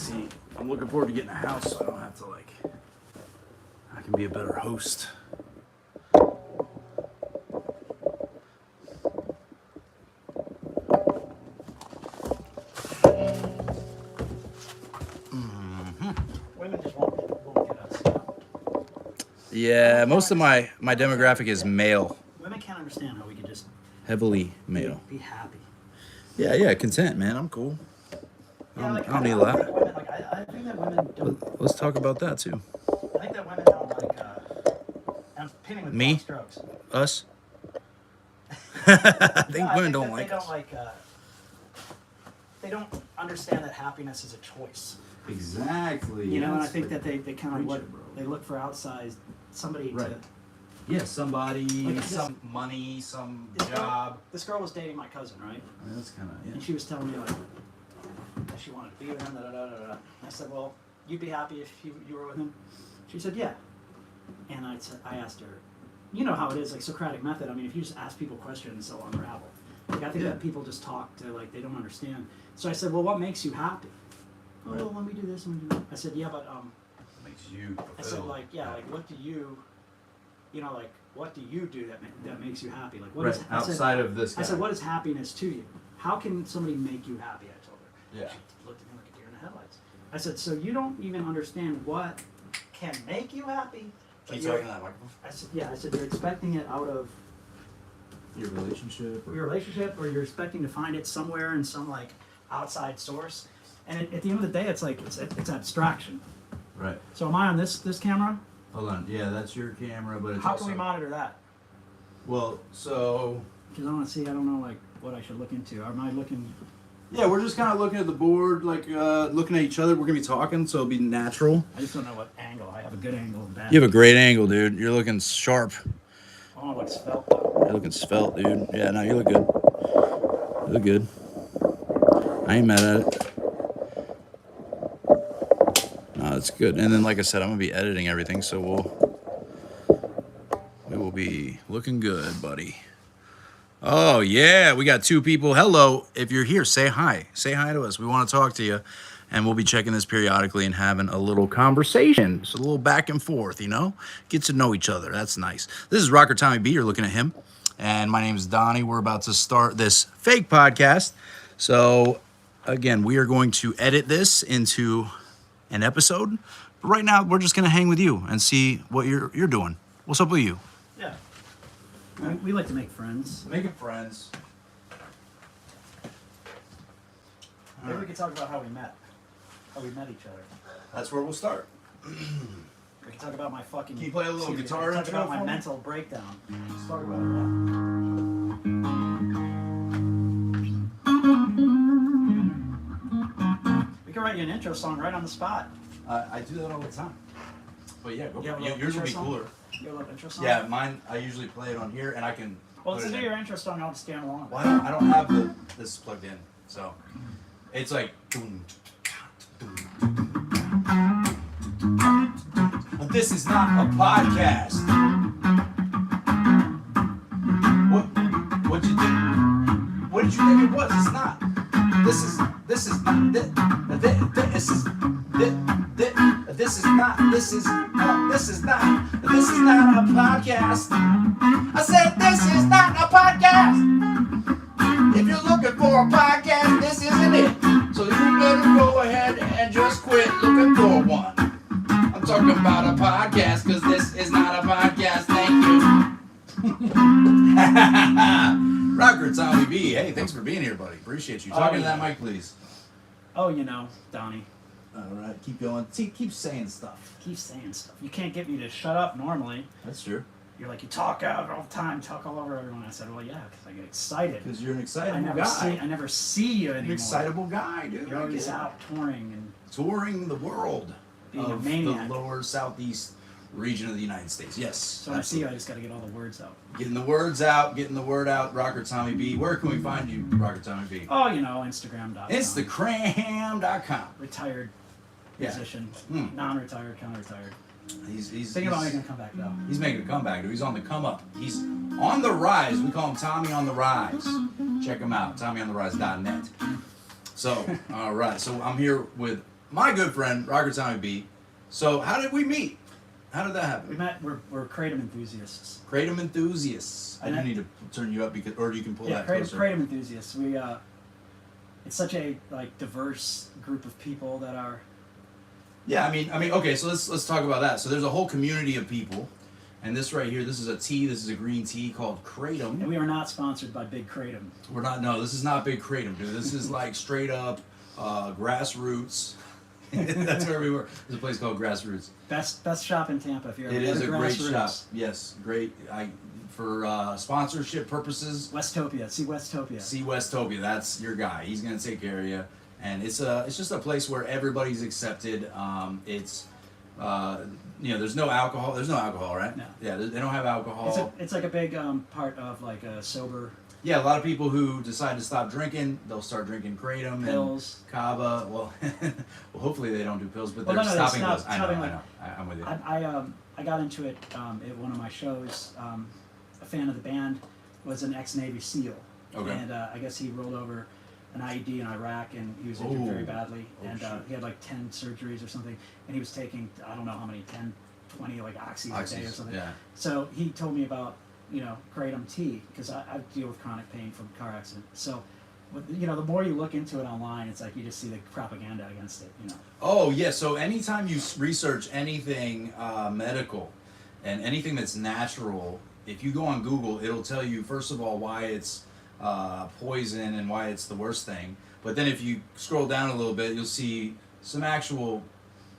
see, I'm looking forward to getting a house so I don't have to I can be a better host. Women just won't get us. Yeah, most of my demographic is male, Women can't understand how we can just heavily male. be happy. Yeah, content, man. I'm cool. Yeah, I don't need a lot. I think that women don't. Let's talk about that too. I think that women don't like. I'm pinning with Me? broad strokes. Us? I think No, women that don't like they us. don't like. They don't understand that happiness is a choice. Exactly. You know, and I think that they kind of Preach look. it, bro. They look for outside somebody Right. to. Yeah, somebody, Like some money, some This girl- job. This girl was dating my cousin, right? I mean, that's kind of And she was telling me like that she wanted to be with him. Da, da, da, da, da. I said, "Well, you'd be happy if you were with him." She said, "Yeah." And I asked her, you know how it is, like Socratic method. I mean, if you just ask people questions, they'll unravel. Like I think Yeah. that people just talk to like they don't understand. So I said, "Well, what makes you happy?" Oh, Right. well, let me do this. Let me do that. I said, "Yeah, but makes you. I said like yeah, like what do you, like what do you do that makes you happy? Like what Right, is outside of this guy. I said, what is happiness to you? How can somebody make you happy? I told her. Yeah. She looked at me like a deer in the headlights. I said, so you don't even understand what can make you happy? Can you but talk you're- in that microphone? I said, yeah. I said, you're expecting it out of Your relationship. your relationship, or you're expecting to find it somewhere in some like outside source. And at the end of the day, it's like it's abstraction. Right. So am I on this camera? Hold on. Yeah, that's your camera, but it's How also. can we monitor that? Well, so. Because I want to see. I don't know like what I should look into. Am I looking? Yeah, we're just kind of looking at the board, looking at each other. We're gonna be talking, so it'll be natural. I just don't know what angle. I have a good angle and bad. You have a great angle, dude. You're looking sharp. Oh, it looks felt though. You're looking svelte, dude. Yeah, no, you look good. You look good. I ain't mad at it. No, it's good. And then, like I said, I'm gonna be editing everything, so we will be looking good, buddy. Oh yeah, we got two people. Hello, if you're here, say hi. Say hi to us. We want to talk to you, and we'll be checking this periodically and having a little conversation. So a little back and forth, get to know each other. That's nice. This is Rocker Tommy B. You're looking at him, and my name is Donnie. We're about to start this fake podcast. So again, we are going to edit this into an episode. But right now, we're just gonna hang with you and see what you're doing. What's up with you? Yeah. We like to make friends. Making friends. Maybe we could talk about how we met. How we met each other. That's where we'll start. We can talk about my fucking. Can you play a little guitar Talk intro about my for me? mental breakdown. Let's talk about it. We can write you an intro song right on the spot. I do that all the time. But yeah, go You have a for it. little Yours will be intro song? cooler. You have a little intro song? Yeah, mine. I usually play it on here, and I can. Well, put to it do in. your intro song, I'll just stand along. Well, I don't have this plugged in, so it's like. But this is not a podcast. What you think? What did you think it was? It's not. This is not. This is not. This is not a podcast. I said this is not a podcast. If you're looking for a podcast, this isn't it. So you better go ahead and just quit looking for one. I'm talking about a podcast because this is not a podcast. Thank you. Rocker Tommy B. Hey, thanks for being here, buddy. Appreciate you. Talking to that mic, please. Oh, Donnie. All right, keep going. Keep saying stuff. Keep saying stuff. You can't get me to shut up normally. That's true. You're like, you talk out all the time, talk all over everyone. I said, well, yeah, because I get excited. Because you're an excitable I never see you An anymore. excitable guy, dude. You're always out touring and touring the world being a of maniac. the lower southeast region of the United States. Yes. So when I see you, I just got to get all the words out. Getting the words out, getting the word out. Rocker Tommy B. Where can we find you, Rocker Tommy B? Oh, Instagram.com. Instagram.com. Retired Yeah. musician. Hmm. Non-retired, kind of retired. He's Thinking about making a comeback, though. He's making a comeback, dude. He's on the come up. He's on the rise. We call him Tommy on the Rise. Check him out, TommyOnTheRise.net. So, all right. So I'm here with my good friend Rocker Tommy B. So how did we meet? How did that happen? We met. We're kratom enthusiasts. Kratom enthusiasts. I do need to turn you up because, or you can pull that closer. Kratom enthusiasts. We it's such a diverse group of people that are. Yeah, I mean, okay. So let's talk about that. So there's a whole community of people, and this right here, this is a tea. This is a green tea called Kratom. And we are not sponsored by Big Kratom. We're not. No, this is not Big Kratom, dude. This is like straight up grassroots. That's where we were. There's a place called Grassroots. Best shop in Tampa. If you're it is a great shop. Yes, great. For sponsorship purposes. Westopia. See Westopia. See Westopia. That's your guy. He's gonna take care of you. And it's just a place where everybody's accepted. It's there's no alcohol. There's no alcohol, right? No. Yeah, they don't have alcohol. It's like a big part of like a sober. Yeah, a lot of people who decide to stop drinking, they'll start drinking Kratom pills, and Kava. Well, hopefully they don't do pills, but they're stopping those. I know. I'm with you. I got into it at one of my shows. A fan of the band was an ex-Navy SEAL, and I guess he rolled over an IED in Iraq, and he was injured very badly, and he had like 10 surgeries or something, and he was taking I don't know how many 10, 20 like oxys a day or something. Yeah. So he told me about Kratom tea because I deal with chronic pain from car accident. So, the more you look into it online, it's like you just see the propaganda against it. Oh yeah. So anytime you research anything medical and anything that's natural, if you go on Google, it'll tell you first of all why it's poison and why it's the worst thing. But then if you scroll down a little bit, you'll see some actual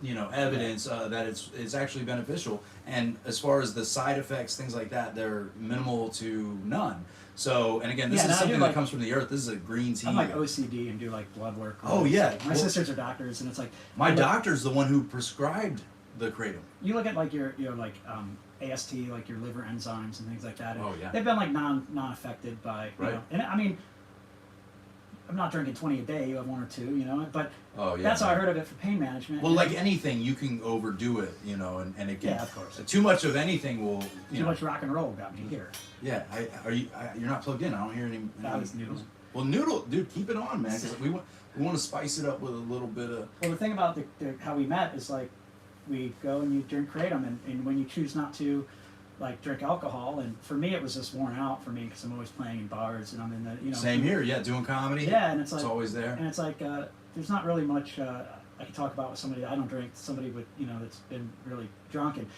evidence that it's actually beneficial. And as far as the side effects, things like that, they're minimal to none. So, and again, this is something that comes from the earth. This is a green tea. I'm like OCD and do like blood work. Oh yeah. My sisters are doctors, and it's like my doctor's the one who prescribed the Kratom. You look at like your AST, like your liver enzymes and things like that. Oh yeah. They've been like non affected by and I mean, I'm not drinking 20 a day. You have one or two, but that's how I heard of it for pain management. Well, like anything, you can overdo it, and it can. Yeah, of course. Too much of anything will. Too much rock and roll got me here. Yeah, you're not plugged in. I don't hear any. That was Noodles. Well, Noodle, dude, keep it on, man. Cause we want to spice it up with a little bit of. Well, the thing about how we met is like, we go and you drink Kratom, and when you choose not to. Like drink alcohol, and for me it was just worn out for me because I'm always playing in bars and I'm in the Same here, yeah, doing comedy. Yeah, and it's always there. And it's like there's not really much I can talk about with somebody that I don't drink. Somebody with that's been really drunk, and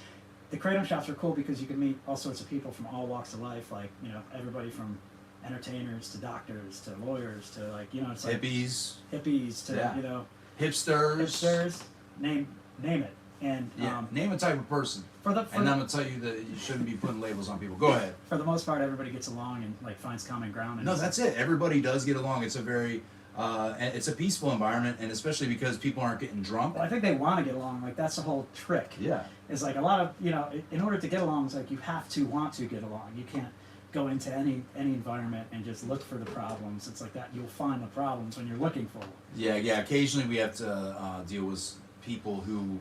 the Kratom shops are cool because you can meet all sorts of people from all walks of life, like everybody from entertainers to doctors to lawyers to it's like hippies to hipsters, name it. And name a type of person. And I'm gonna tell you that you shouldn't be putting labels on people. Go ahead. For the most part, everybody gets along and finds common ground. And no, that's it. Everybody does get along. It's a very, it's a peaceful environment, and especially because people aren't getting drunk. Well, I think they want to get along. Like that's the whole trick. Yeah. It's like a lot of in order to get along, it's like you have to want to get along. You can't go into any environment and just look for the problems. It's like that. You'll find the problems when you're looking for them. Yeah. Occasionally, we have to deal with people who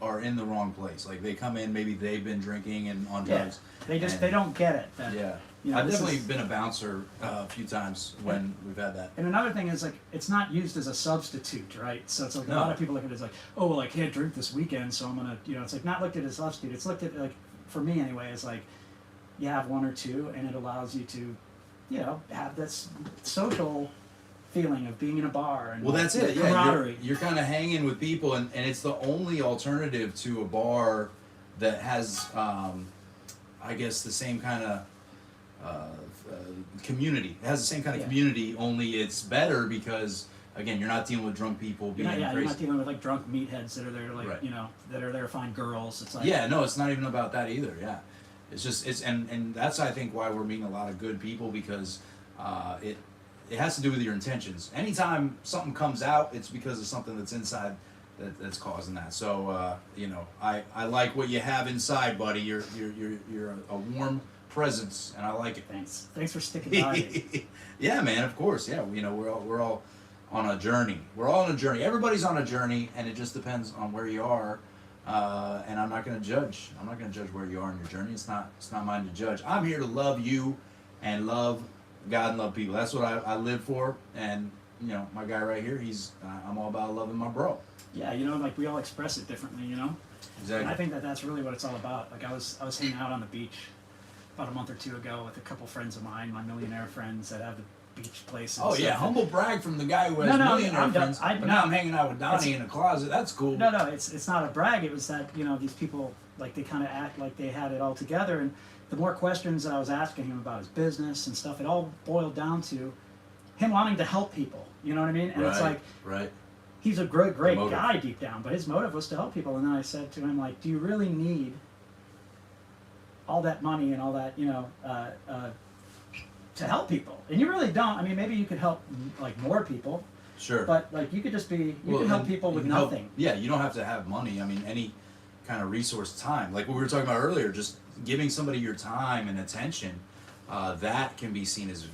are in the wrong place. Like they come in, maybe they've been drinking and on drugs. They don't get it. I've definitely been a bouncer a few times when we've had that. And another thing is like it's not used as a substitute, right? So it's like a lot of people look at it as like, oh well, I can't drink this weekend, so I'm gonna it's like not looked at as a substitute. It's looked at like for me anyway as like you have one or two, and it allows you to have this social feeling of being in a bar and that's it. Yeah, camaraderie. You're kind of hanging with people, and it's the only alternative to a bar that has, I guess, the same kind of community. It has the same kind of community, only it's better because again, you're not dealing with drunk people being crazy. You're not dealing with like drunk meatheads that are there to that are there to find girls. It's like no, it's not even about that either. Yeah, it's just and that's I think why we're meeting a lot of good people because it has to do with your intentions. Anytime something comes out, it's because of something that's inside that's causing that. So I like what you have inside, buddy. You're a warm presence, and I like it. Thanks for sticking by me. Yeah, man. Of course. Yeah. We're all on a journey. We're all on a journey. Everybody's on a journey, and it just depends on where you are. And I'm not going to judge. I'm not going to judge where you are in your journey. It's not mine to judge. I'm here to love you and love God and love people. That's what I live for, and my guy right here, I'm all about loving my bro. Yeah, like we all express it differently, Exactly. And I think that that's really what it's all about. Like I was hanging out on the beach about a month or two ago with a couple friends of mine, my millionaire friends that have the beach places. Oh yeah, humble brag from the guy who has millionaire friends. But now I'm hanging out with Donnie in a closet. That's cool. No, it's not a brag. It was that these people, like, they kind of act like they had it all together, and the more questions that I was asking him about his business and stuff, it all boiled down to him wanting to help people. You know what I mean? And it's like, right. He's a great guy deep down, but his motive was to help people. And then I said to him, like, do you really need all that money and all that, to help people? And you really don't. I mean, maybe you could help like more people. Sure. But like you could just be, you can help people with nothing. Yeah, you don't have to have money. I mean, any kind of resource, time. Like what we were talking about earlier, just giving somebody your time and attention, that can be seen as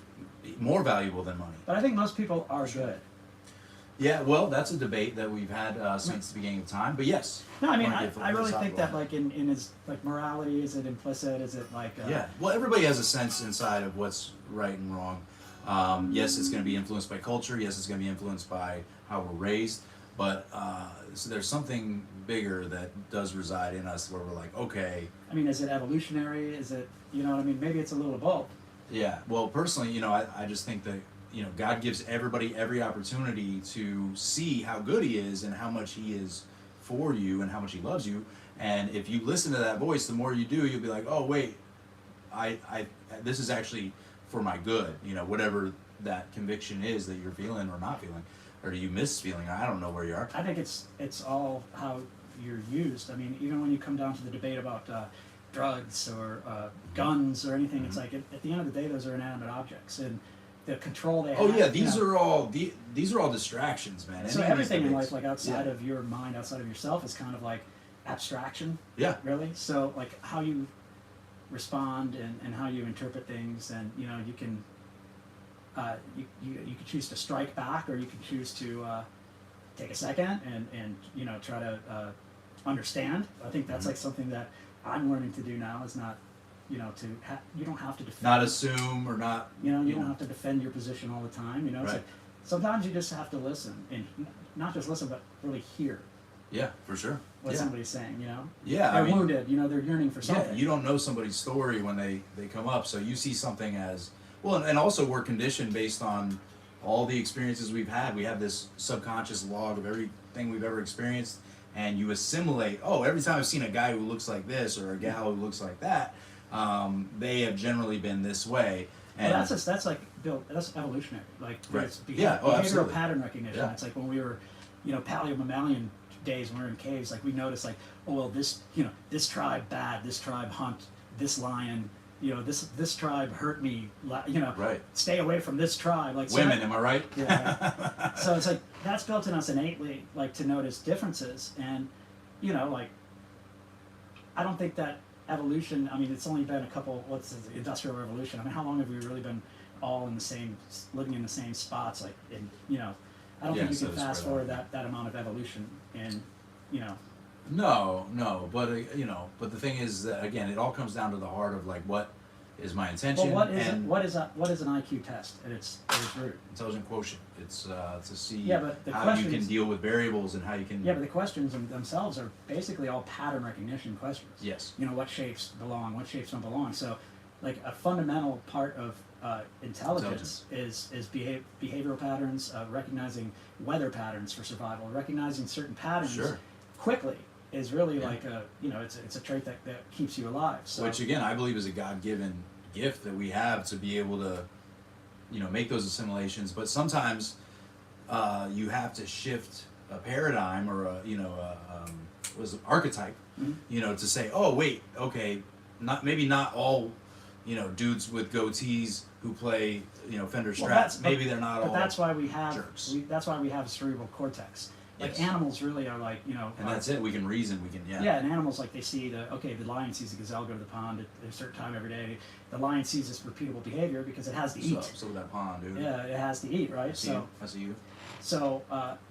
more valuable than money. But I think most people are good. Yeah, well, that's a debate that we've had since the beginning of time. But yes. No, I mean, I really think that like in his like morality, is it implicit? Is it like? Yeah. Well, everybody has a sense inside of what's right and wrong. Yes, it's going to be influenced by culture. Yes, it's going to be influenced by how we're raised. But so there's something bigger that does reside in us where we're like, okay. I mean, is it evolutionary? Is it, what I mean? Maybe it's a little of both. Yeah. Well, personally, I just think that, God gives everybody every opportunity to see how good he is and how much he is for you and how much he loves you. And if you listen to that voice, the more you do, you'll be like, oh, wait, this is actually for my good, whatever that conviction is that you're feeling or not feeling, or do you miss feeling? I don't know where you are. I think it's all how you're used. I mean, even when you come down to the debate about drugs or guns or anything, it's like at the end of the day, those are inanimate objects, and the control they have. Oh yeah, these are all distractions, man. So everything in life, like outside of your mind, outside of yourself, is kind of like abstraction. Yeah. Really. So like how you respond and how you interpret things, and you can you can choose to strike back, or you can choose to take a second and try to understand. I think that's like something that I'm learning to do now. Is not you don't have to defend. Not assume or not. You don't have to defend your position all the time. It's right. like sometimes you just have to listen, and not just listen, but really hear. Yeah, for sure. What somebody's saying, Yeah, they're wounded. They're yearning for something. Yeah, you don't know somebody's story when they come up, so you see something as well, and also we're conditioned based on all the experiences we've had. We have this subconscious log of everything we've ever experienced, and you assimilate. Oh, every time I've seen a guy who looks like this or a gal who looks like that. They have generally been this way, and well, that's like that's evolutionary. Like right. behavioral absolutely. pattern recognition. Yeah. It's like when we were, paleomammalian days when we were in caves. Like we noticed, like, oh well, this tribe bad, this tribe hunt this lion. This tribe hurt me. Right. Stay away from this tribe. Like women, am I right? Yeah. So it's like that's built in us innately, like to notice differences, and like I don't think that. Evolution. I mean, it's only been a couple. What's the Industrial Revolution? I mean, how long have we really been all living in the same spots? Like, I don't think you can fast forward that amount of evolution, and No, but but the thing is that again, it all comes down to the heart of like what is my intention. Well, what is an IQ test at its root? Intelligent quotient. It's to see but how you can deal with variables and how you can. Yeah, but the questions themselves are basically all pattern recognition questions. Yes. What shapes belong, what shapes don't belong. So, like a fundamental part of intelligence is behavioral patterns, recognizing weather patterns for survival, recognizing certain patterns quickly. Is really like it's a trait that keeps you alive. So. Which again, I believe is a God-given gift that we have to be able to, make those assimilations. But sometimes you have to shift a paradigm or archetype, to say, oh wait, okay, not all, dudes with goatees who play, Fender Strats. Maybe they're not all. But that's why we have jerks. That's why we have cerebral cortex. Like yes. Animals really are like, And that's it. We can reason. We can, yeah. Yeah, and animals, like, they see the lion sees the gazelle go to the pond at a certain time every day. The lion sees this repeatable behavior because it has to eat. So with that pond, dude. Yeah, it has to eat, right? I see you. So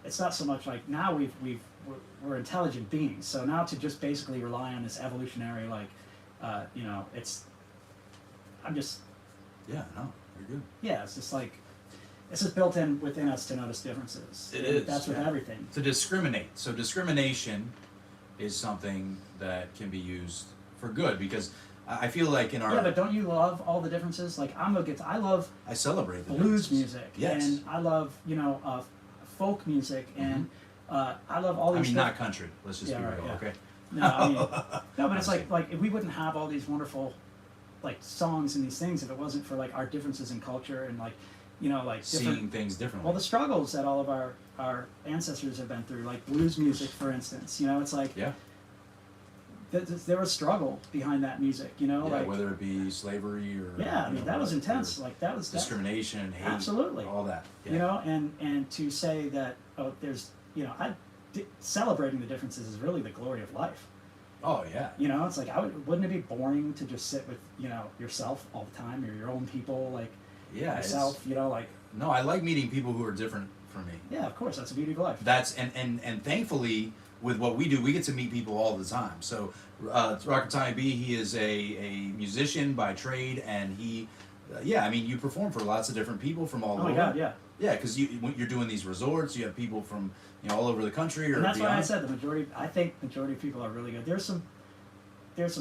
it's not so much like now we're intelligent beings. So now to just basically rely on this evolutionary, like, I'm just. Yeah, no, you're good. Yeah, it's just like, It's just built in within us to notice differences. It is. That's with everything. To discriminate. So discrimination is something that can be used for good because I feel like in our Yeah, but don't you love all the differences? Like I love I celebrate the blues differences. music, Yes. and I love folk music, and I love all I these. mean, not country. Let's just Yeah, be right, real, yeah. okay? No, I mean, no, but it's like if we wouldn't have all these wonderful, like songs and these things if it wasn't for like our differences in culture and like, like Seeing different. things differently. Well, the struggles that all of our ancestors have been through, like blues music, for instance, it's like yeah. there was struggle behind that music, Yeah, like whether it be slavery or yeah, I mean that was intense, or like that was discrimination, hate, absolutely all that. Yeah. and to say that there's celebrating the differences is really the glory of life. Oh yeah. It's like wouldn't it be boring to just sit with yourself all the time or your own people like Yeah. yourself, like No, I like meeting people who are different from me. yeah, of course, that's the beauty of life. That's and thankfully with what we do, we get to meet people all the time. So Rocket Tommy B, he is a musician by trade, and he, I mean, you perform for lots of different people from all Oh over. my God, yeah. Yeah, because when you're doing these resorts, you have people from all over the country or And that's beyond. why I said I think majority of people are really good. There's some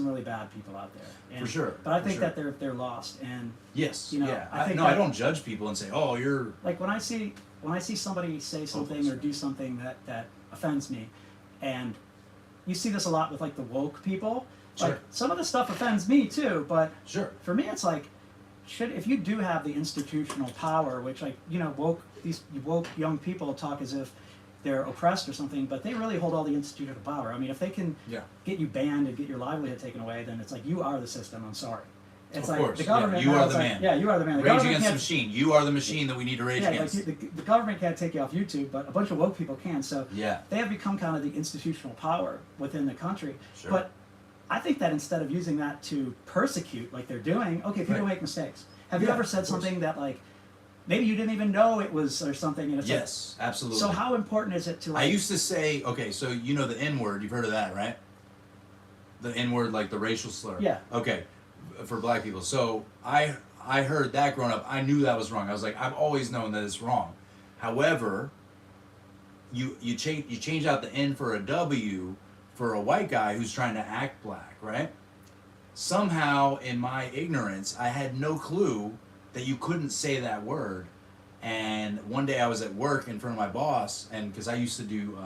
really bad people out there. And, For sure, But I for think sure. that they're lost, and Yes. Yeah, I think I that- don't judge people and say, oh, you're. like when I see somebody say something or sorry. do something that offends me, and you see this a lot with like the woke people. Sure. Like some of the stuff offends me too, but Sure. for me it's like, if you do have the institutional power, which like these woke young people talk as if they're oppressed or something, but they really hold all the institutional power. I mean, if they can Yeah. get you banned and get your livelihood taken away, then it's like you are the system. I'm sorry. It's Of like course, the yeah, government. you now are it's the like, man. Yeah, you are the man. The Rage government against the can't- machine. You are the machine that we need to rage yeah, against. like the government can't take you off YouTube, but a bunch of woke people can. So Yeah. they have become kind of the institutional power within the country. Sure. But I think that instead of using that to persecute, like they're doing, okay, people Right. make mistakes. Have you Yeah, ever said of course. something that like maybe you didn't even know it was or something? And it's like, Yes, absolutely. so how important is it to like? I used to say, okay, so you know the N word, you've heard of that, right? The N word, like the racial slur. Yeah. Okay, for black people. So I heard that growing up. I knew that was wrong. I was like, I've always known that it's wrong. However, you change out the N for a W for a white guy who's trying to act black, right? Somehow, in my ignorance, I had no clue that you couldn't say that word. And one day I was at work in front of my boss, and because I used to do,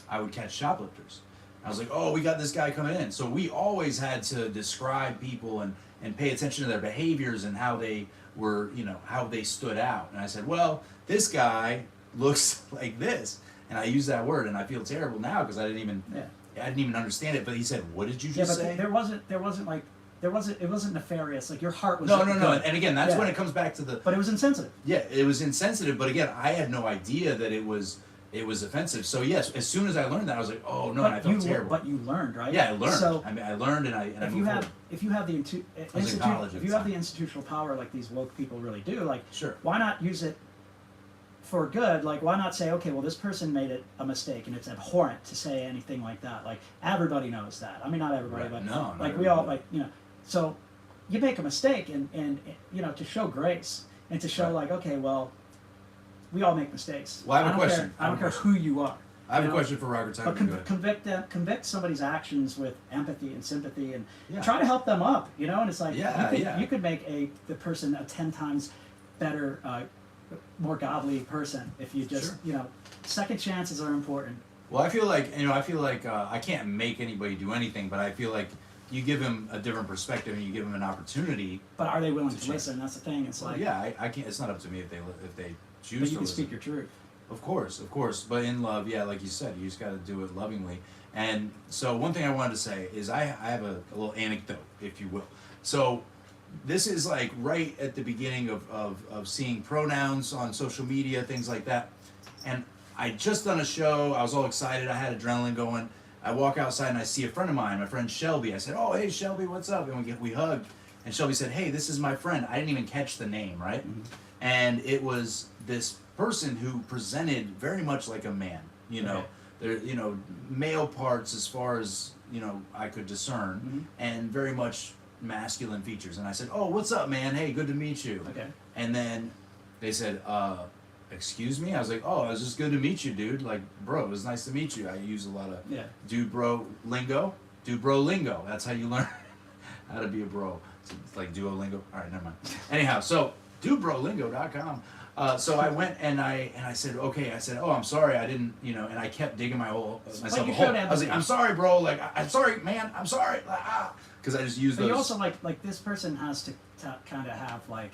I would catch shoplifters. I was like, oh, we got this guy coming in. So we always had to describe people and pay attention to their behaviors and how they were, how they stood out. And I said, well, this guy looks like this. And I use that word, and I feel terrible now because I didn't even understand it. But he said, what did you Yeah, just but say? it wasn't nefarious. Like your heart was. No. good. And again, that's Yeah. when it comes back to the. But it was insensitive. Yeah, it was insensitive, but again, I had no idea that it was offensive. So yes, as soon as I learned that, I was like, oh no, and I felt terrible. But you learned, right? Yeah, I learned. So I mean, I learned, and I if moved you forward. have the was in college at if the you have time. the institutional power like these woke people really do, like Sure. why not use it for good? Like why not say, okay, well this person made it a mistake and it's abhorrent to say anything like that. Like everybody knows that. I mean not everybody, Right. but No, not like we all everybody. so you make a mistake and to show grace and to show Right. like, okay, well, we all make mistakes. Well, I have a don't question. Care, I don't care who you are. I have you a know? question for Rocket Tiger. But Go ahead. convict somebody's actions with empathy and sympathy, and Yeah. try to help them up. And it's like Yeah, you could make the person a 10 times better, more godly person if you just Sure. second chances are important. Well, I feel like I can't make anybody do anything, but I feel like you give him a different perspective and you give him an opportunity. But are they willing to change. listen? That's the thing. It's like Yeah, I can't. It's not up to me if they choose but to you can listen. speak your truth. Of course. But in love, yeah, like you said, you just got to do it lovingly. And so one thing I wanted to say is I have a little anecdote, if you will. So this is like right at the beginning of seeing pronouns on social media, things like that. And I just done a show. I was all excited. I had adrenaline going. I walk outside and I see a friend of mine, my friend Shelby. I said, oh, hey, Shelby, what's up? And we hugged. And Shelby said, hey, this is my friend. I didn't even catch the name, right? Mm-hmm. And it was this person who presented very much like a man, Okay. There, male parts as far as, I could discern, Mm-hmm. and very much masculine features. And I said, oh, what's up, man? Hey, good to meet you. Okay. And then they said, excuse me? I was like, oh, it was just good to meet you, dude. Like, bro, it was nice to meet you. I use a lot of Yeah. dude bro lingo. Dude bro lingo. That's how you learn how to be a bro. It's like Duolingo. All right, never mind. Anyhow, so dudebrolingo.com. So I went and I said, okay. I said, oh, I'm sorry, I didn't, and I kept digging myself you a hole. showed I was like, empathy. I'm sorry, bro. Like, I'm sorry, man. I'm sorry. Because I just used But those. you also like this person has to kind of have like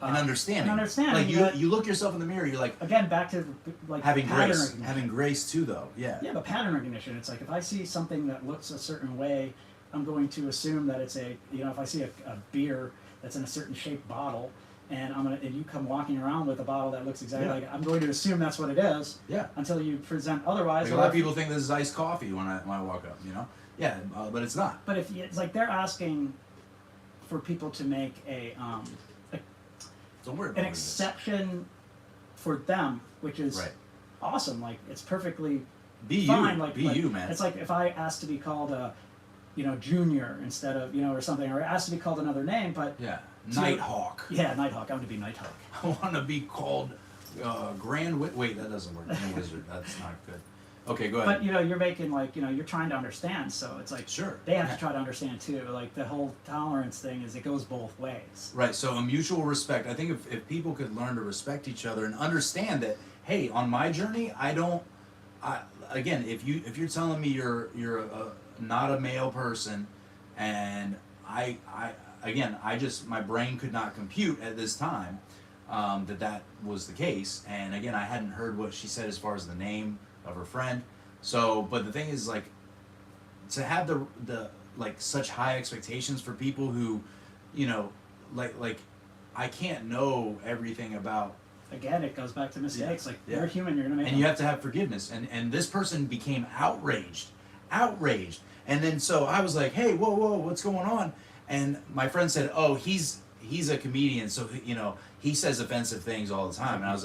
An understanding. An understanding. Like that- you look yourself in the mirror, you're like again back to like having pattern grace. recognition. Having grace too, though. Yeah. Yeah, but pattern recognition. It's like if I see something that looks a certain way, I'm going to assume that it's if I see a beer that's in a certain shaped bottle, and and you come walking around with a bottle that looks exactly like it, I'm going to assume that's what it is. Yeah. Until you present otherwise. Like a lot of people think this is iced coffee when I walk up. Yeah, but it's not. But if it's like they're asking for people to make Don't worry about an it. exception for them, which is Right. awesome. Like it's perfectly Be fine. you. Like, Be you, man. It's like if I asked to be called a, junior instead of or something, or asked to be called another name, but Yeah. Nighthawk. yeah, Nighthawk. I want to be Nighthawk. I want to be called Grand Wait, that doesn't work. Grand Wizard. That's not good. Okay, go ahead. But you're making you're trying to understand, so it's like Sure. they have to try to understand too. Like the whole tolerance thing is it goes both ways. Right, so a mutual respect. I think if people could learn to respect each other and understand that, hey, on my journey, again, if you're telling me you're not a male person, and my brain could not compute at this time that was the case, and again, I hadn't heard what she said as far as the name of her friend. So, but the thing is, like, to have the like such high expectations for people who, like I can't know everything about. Again, it goes back to mistakes. Yeah. Like Yeah. you're human, you're gonna make And them. you have to have forgiveness. And this person became outraged. And then so I was like, hey, whoa, what's going on? And my friend said, oh, he's a comedian, so he says offensive things all the time. And I was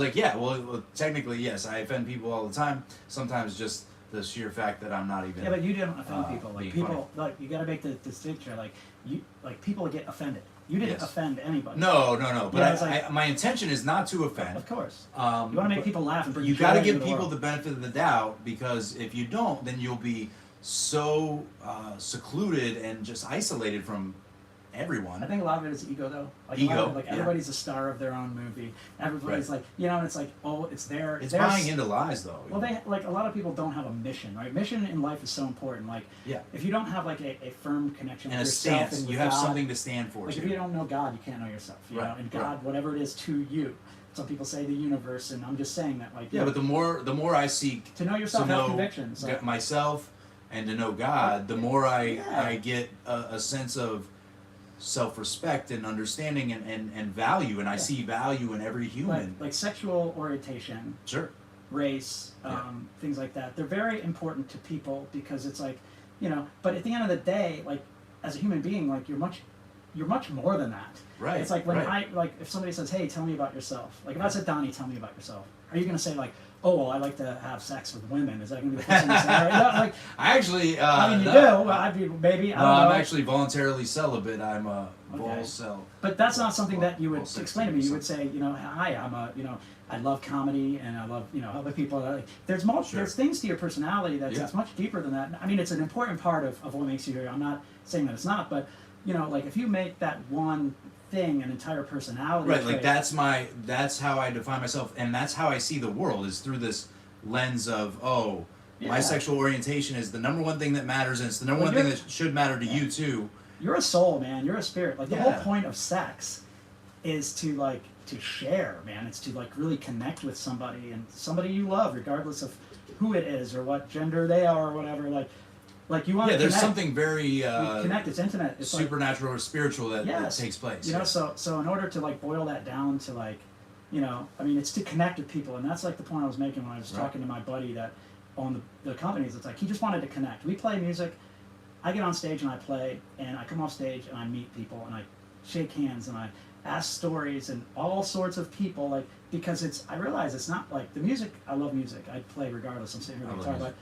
like, yeah, well, technically yes, I offend people all the time. Sometimes just the sheer fact that I'm not even. Yeah, but you didn't offend people. Like being people, like you got to make the distinction. Like people get offended. You didn't Yes. offend anybody. No. But Yeah, it's like- my intention is not to offend. Of course. You You want to make people laugh and bring You joy got to into give the people world. the benefit of the doubt, because if you don't, then you'll be so secluded and just isolated from everyone. I think a lot of it is ego, though. Like Ego, a lot of it, like yeah. everybody's a star of their own movie. Everybody's Right. like, and it's like, oh, it's their. It's their buying into lies, though. Well, they like a lot of people don't have a mission, right? Mission in life is so important. Like, Yeah. if you don't have like a firm connection And with a yourself stance. and You with have God, something to stand for. like too. if you don't know God, you can't know yourself. You Right, know, and right. God, whatever it is to you. Some people say the universe, and I'm just saying that, like, Yeah, but the more I seek to know yourself, to have know convictions. Like, myself and to know God, the more Yeah. I get a sense of self-respect and understanding and value, and I see value in every human. like sexual orientation, Sure. race, Yeah. things like that. They're very important to people because it's like, but at the end of the day, like as a human being, like you're much more than that. Right. It's like when right. if somebody says, "Hey, tell me about yourself." Like if I said, "Donnie, tell me about yourself," are you gonna say like, "Oh, well, I like to have sex with women"? Is that gonna be the first thing you say? Right? No, like, I actually. I mean, you no. do. I'd be maybe. I No, don't know. I'm actually voluntarily celibate. I'm a vol cel. But that's not something that you would Well, explain to me. You would say, hi, I'm I love comedy and I love, other people. There's Sure. there's things to your personality that's Yeah. it's much deeper than that. I mean, it's an important part of what makes you here. I'm not saying that it's not, but like if you make that one thing an entire personality. Right, like trait, that's how I define myself, and that's how I see the world, is through this lens of my Yeah. sexual orientation is the number one thing that matters, and it's the number Well, one thing you're- that should matter to you too. You're a soul, man. You're a spirit. Like the Yeah. whole point of sex is to share, man. It's to really connect with somebody and somebody you love, regardless of who it is or what gender they are or whatever. Like you want Yeah, to there's connect. something very You connect. It's intimate. It's supernatural or spiritual that Yes. takes place. You know, yes. so in order to boil that down to I mean, it's to connect with people, and that's the point I was making when I was Right. talking to my buddy that owned the companies. It's like he just wanted to connect. We play music. I get on stage and I play, and I come off stage and I meet people and I shake hands and I ask stories and all sorts of people, because I realize it's not like the music. I love music. I play regardless. I'm sitting here I with love guitar,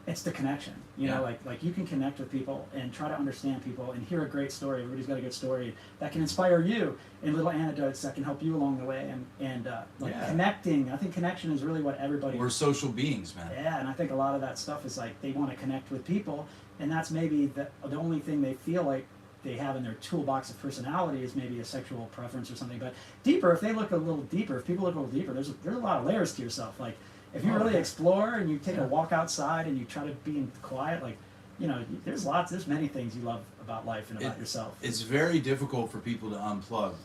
it's the connection. You know, like you can connect with people and try to understand people and hear a great story. Everybody's got a good story that can inspire you, and little anecdotes that can help you along the way. And connecting. I think connection is really what everybody. We're social beings, man. Yeah, and I think a lot of that stuff is like they want to connect with people, and that's maybe the only thing they feel like they have in their toolbox of personality is maybe a sexual preference or something. But deeper, if they look a little deeper, if people look a little deeper, there's a lot of layers to yourself. Like if you really explore and you take a walk outside and you try to be in quiet, like, you know, there's many things you love about life and about yourself. It's very difficult for people to unplug.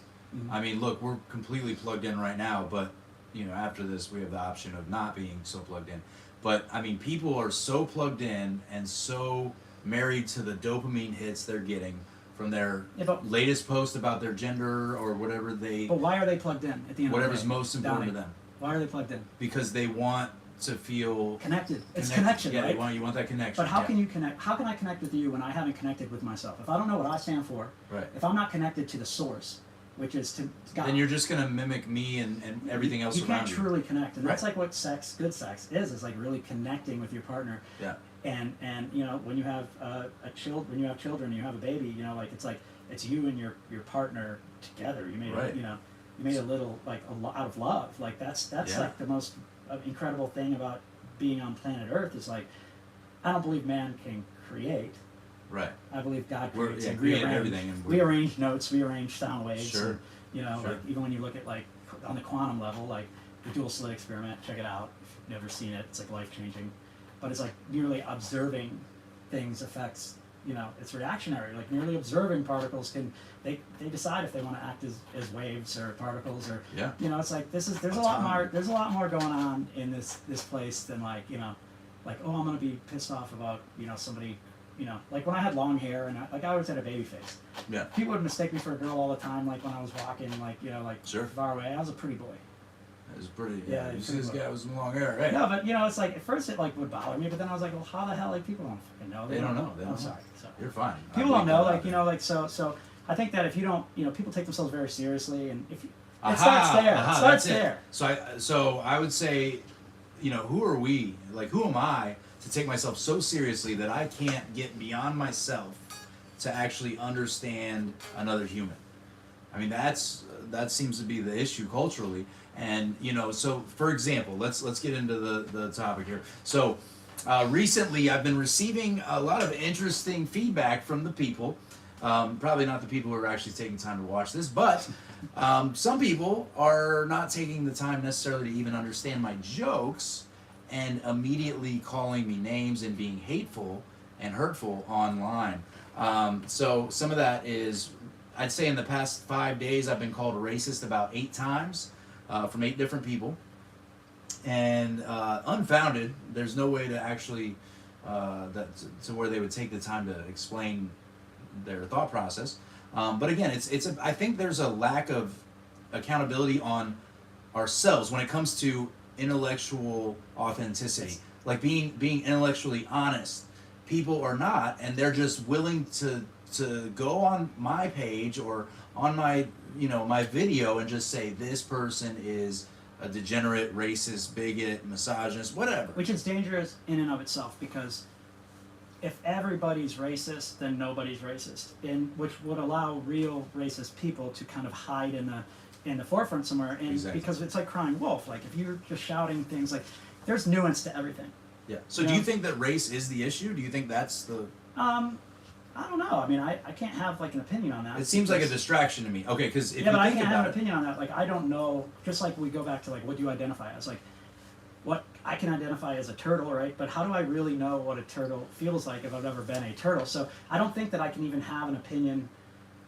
I mean, look, we're completely plugged in right now, but you know, after this, we have the option of not being so plugged in. But I mean, people are so plugged in and so married to the dopamine hits they're getting from their latest post about their gender or whatever they. But why are they plugged in at the end? Whatever's of the day? most important to them. Why are they plugged in? Because they want to feel connected. It's connection, yeah, right? You want that connection. But how can you connect? How can I connect with you when I haven't connected with myself? If I don't know what I stand for, right. If I'm not connected to the source, which is to God, then you're just gonna mimic me and everything else you around can't truly connect, and that's right. like what good sex is like really connecting with your partner. Yeah. And you know, when you have when you have children, you have a baby, you know, like it's you and your partner together. You made right. you made a little like out of love. Like that's like the most incredible thing about being on planet Earth is like, I don't believe man can create. Right. I believe God creates and create everything. And we arrange notes, we arrange sound waves. Sure. And, you know, like even when you look at like on the quantum level, like the dual slit experiment, check it out. If you've never seen it, it's like life changing. But it's like merely observing things affects, you know, it's reactionary. Like merely observing particles they decide if they want to act as waves or particles or you know, it's like there's a lot more going on in this place than like, you know, like, oh, I'm gonna be pissed off about, you know, somebody, you know, like when I had long hair and I always had a baby face. Yeah. People would mistake me for a girl all the time, like when I was walking, like, you know, like far away. I was a pretty boy. It was pretty. Yeah, you see this guy with some long hair, right? No, but you know, it's like at first it like would bother me, but then I was like, well, how the hell? Like people don't fucking know. They don't know. I'm sorry. You're fine. People don't know, like, you know, like so. I think that if you don't, you know, people take themselves very seriously, and if you, it starts there. It starts there. So I would say, you know, who are we? Like, who am I to take myself so seriously that I can't get beyond myself to actually understand another human? I mean, that seems to be the issue culturally. And, you know, so for example, let's get into the topic here. So recently I've been receiving a lot of interesting feedback from the people. Probably not the people who are actually taking time to watch this, but some people are not taking the time necessarily to even understand my jokes and immediately calling me names and being hateful and hurtful online. So some of that is, I'd say in the past 5 days I've been called racist about 8 times from 8 different people. And unfounded, there's no way to actually, to where they would take the time to explain their thought process. But again, I think there's a lack of accountability on ourselves when it comes to intellectual authenticity, like being intellectually honest. People are not, and they're just willing to go on my page or on my, you know, my video and just say this person is a degenerate, racist, bigot, misogynist, whatever. Which is dangerous in and of itself, because if everybody's racist, then nobody's racist, and which would allow real racist people to kind of hide in the forefront somewhere. And exactly. Because it's like crying wolf. Like if you're just shouting things, like there's nuance to everything. Yeah. So do you think that race is the issue? Do you think that's the? I don't know. I mean, I can't have like an opinion on that. It seems like a distraction to me. Okay, because but I can't have an opinion on that. Like I don't know. Just like we go back to like what do you identify as? Like what I can identify as a turtle, right? But how do I really know what a turtle feels like if I've ever been a turtle? So I don't think that I can even have an opinion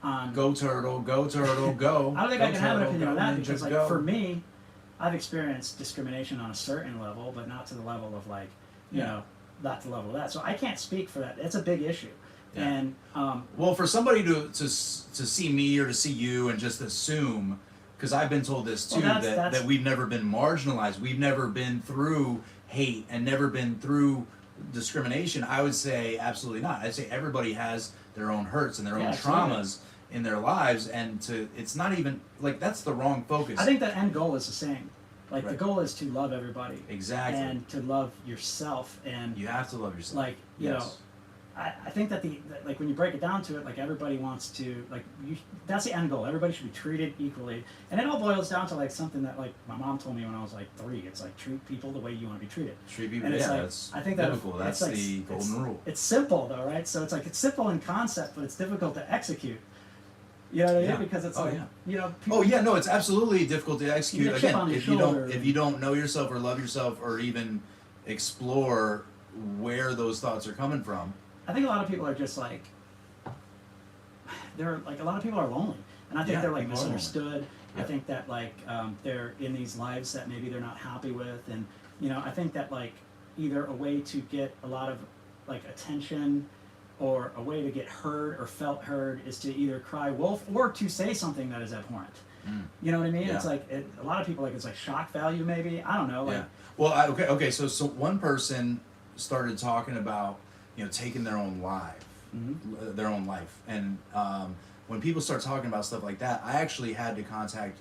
on. Go turtle, go turtle, go. I don't think go I can turtle, have an opinion on that because, like, go. for me, I've experienced discrimination on a certain level, but not to the level of like, you know, not to the level of that. So I can't speak for that. It's a big issue. Yeah. And well, for somebody to see me or to see you and just assume, because I've been told this too, that we've never been marginalized, we've never been through hate and never been through discrimination, I would say absolutely not. I'd say everybody has their own hurts and their own traumas in their lives, and it's not even like that's the wrong focus. I think the end goal is the same. Like the Right. goal is to love everybody. Exactly. And to love yourself, and You have to love yourself. like you Yes. know, I think that like when you break it down to it, like everybody wants to like that's the end goal. Everybody should be treated equally, and it all boils down to like something that like my mom told me when I was like 3. It's like treat people the way you want to be treated. Treat people. And it's Yeah, like, that's I think that biblical. it's That's like, the golden rule. It's simple though, right? So it's like it's simple in concept, but it's difficult to execute. You know what I mean? Yeah. Because it's Oh, like, yeah. you know, people, Oh yeah, no, it's absolutely difficult to execute. You get a chip Again, on your if you shoulder. don't know yourself or love yourself or even explore where those thoughts are coming from. I think a lot of people are just like, they're like, a lot of people are lonely. And I think Yeah, they're like people are lonely. misunderstood. I Yeah. think that like they're in these lives that maybe they're not happy with. And, you know, I think that like either a way to get a lot of like attention or a way to get heard or felt heard is to either cry wolf or to say something that is abhorrent. You know what I mean? Yeah. It's like a lot of people like it's like shock value maybe. I don't know. Like, Yeah. Well, okay. So one person started talking about taking their own life, and when people start talking about stuff like that, I actually had to contact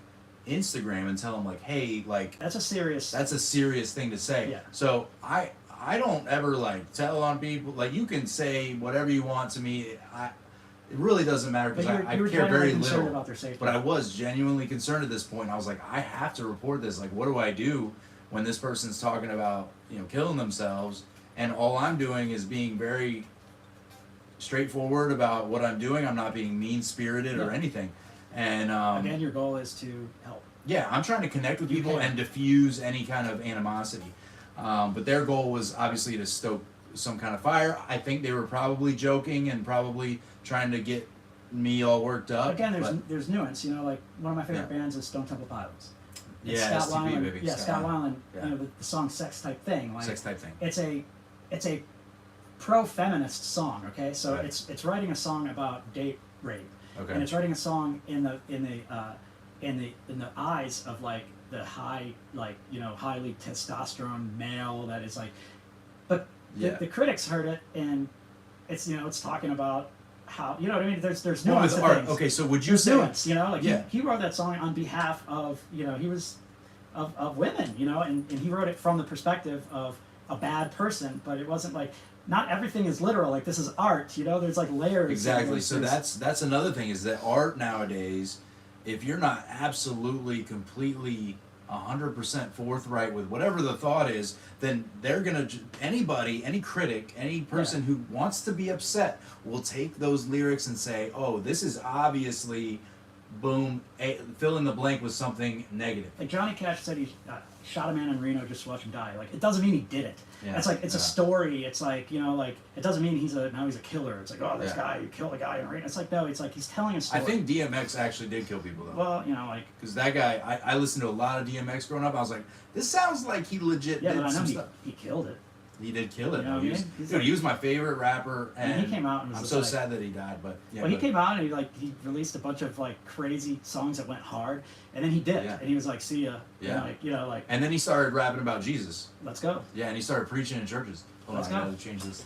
Instagram and tell them like, hey, like that's a serious. that's a serious thing to say. Yeah. So I don't ever like tell on people. Like you can say whatever you want to me. It really doesn't matter because I you were care very genuinely concerned little. about their safety. But I was genuinely concerned at this point. I was like, I have to report this. Like, what do I do when this person's talking about killing themselves, and all I'm doing is being very straightforward about what I'm doing. I'm not being mean spirited or Yeah. anything. And Again, your goal is to help. yeah, I'm trying to connect with You people can. and diffuse any kind of animosity. But their goal was obviously to stoke some kind of fire. I think they were probably joking and probably trying to get me all worked up. Again, but- there's nuance. You know, like one of my favorite Yeah. bands is Stone Temple Pilots. It's Yeah, Scott STP, Weiland. baby. Yeah, Scott Weiland. Yeah. You know, the song "Sex Type Thing." Like, sex type thing. it's a pro-feminist song. Okay, so Right. it's writing a song about date rape, Okay. and it's writing a song in the eyes of like the highly testosterone male that is like, but Yeah. the critics heard it and it's talking about how what I mean. There's Well, nuance with to art, things. okay, so would you There's say nuance, like Yeah. he wrote that song on behalf of he was of women, and he wrote it from the perspective of a bad person, but it wasn't like not everything is literal. Like this is art, there's like layers. exactly? So There's- that's another thing is that art nowadays, if you're not absolutely, completely, 100% forthright with whatever the thought is, then they're gonna any critic, any person Yeah. who wants to be upset will take those lyrics and say, oh, this is obviously, boom, fill in the blank with something negative. like Johnny Cash said he shot a man in Reno just to watch him die. Like it doesn't mean he did it. Yeah, It's like it's a yeah. story. It's like like it doesn't mean now he's a killer. It's like this Yeah. guy, you killed a guy in Reno. It's like no, it's like he's telling a I story. think DMX actually did kill people though. well, like Because that guy, I listened to a lot of DMX growing up. I was like, this sounds like he legit yeah, did but I know some he, stuff. he killed it. He did kill it. You know though. what He I was, mean? He's dude, like- he was my favorite rapper, And and he came out and was I'm just so like- sad that he died. But yeah, Well, he but- came out and he released a bunch of like crazy songs that went hard, and then he dipped, Yeah. and he was like, "See ya," Yeah. and like and then he started rapping about Jesus. let's go. Yeah, and he started preaching in churches. Hold Let's on, I go. gotta change this.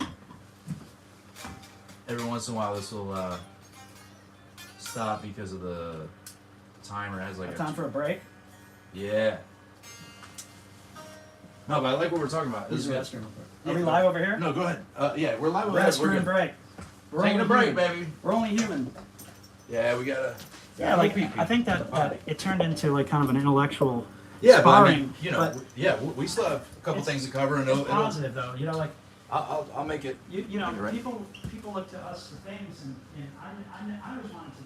Every once in a while, this will stop because of the timer has like Time for a break. Yeah. No, but I like what we're talking about. This Use is the good. restroom. Are we live over here? No, go ahead. Yeah, we're live over here. We're Restroom good. break. We're Taking a only break, human. baby. We're only human. Yeah, we gotta. Yeah, like pee pee. I think that it turned into like kind of an intellectual. Yeah, but I sparring, mean, but we still have a couple it's- things to cover, and it's it'll, positive though. Like I'll make it. Right. people look to us for things, and I always wanted to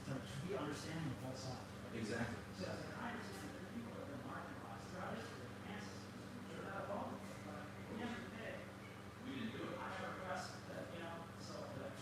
be understanding of both sides. Exactly. So I understand that people have been marginalized throughout history, ancestors, sure that all. But at the end of the day, we didn't do it. I have requests that so that.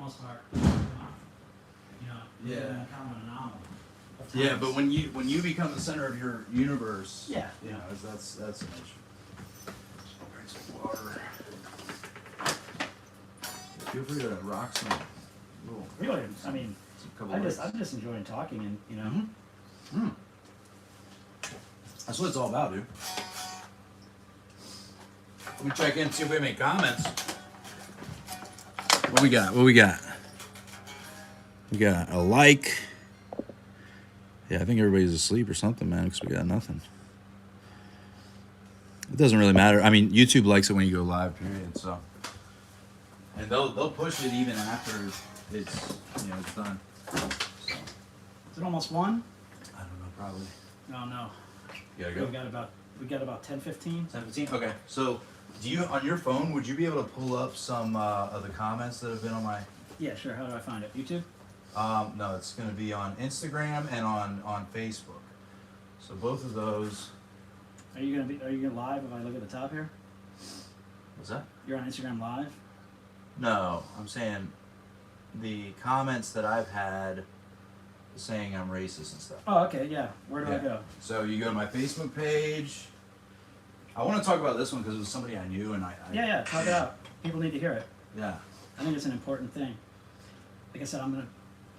most part, Yeah. kind of an anomaly. of Yeah, times. but when you become the center of your universe, Yeah. you know, that's an issue. Drink some water. Feel free to rock some. Little, Really, I mean, some couple I'm licks. just enjoying talking, and That's what it's all about, dude. Let me check in, see if we have any comments. What we got? What we got? We got a like. Yeah, I think everybody's asleep or something, man, because we got nothing. It doesn't really matter. I mean, YouTube likes it when you go live, period. So, and they'll push it even after it's it's done. So, is it almost 1? I don't know, probably. No. You gotta go. We got about 10, 15. 17. Okay. So, do you on your phone? Would you be able to pull up some of the comments that have been on my? Yeah, sure. How do I find it? YouTube? No, it's going to be on Instagram and on Facebook. So both of those. Are you gonna live if I look at the top here? What's that? You're on Instagram Live? No, I'm saying the comments that I've had saying I'm racist and stuff. Oh, okay, yeah. Where do I Yeah. go? So you go to my Facebook page. I want to talk about this one because it was somebody I knew and I Yeah, talk it out. People need to hear it. yeah. I think it's an important thing. Like I said, I'm gonna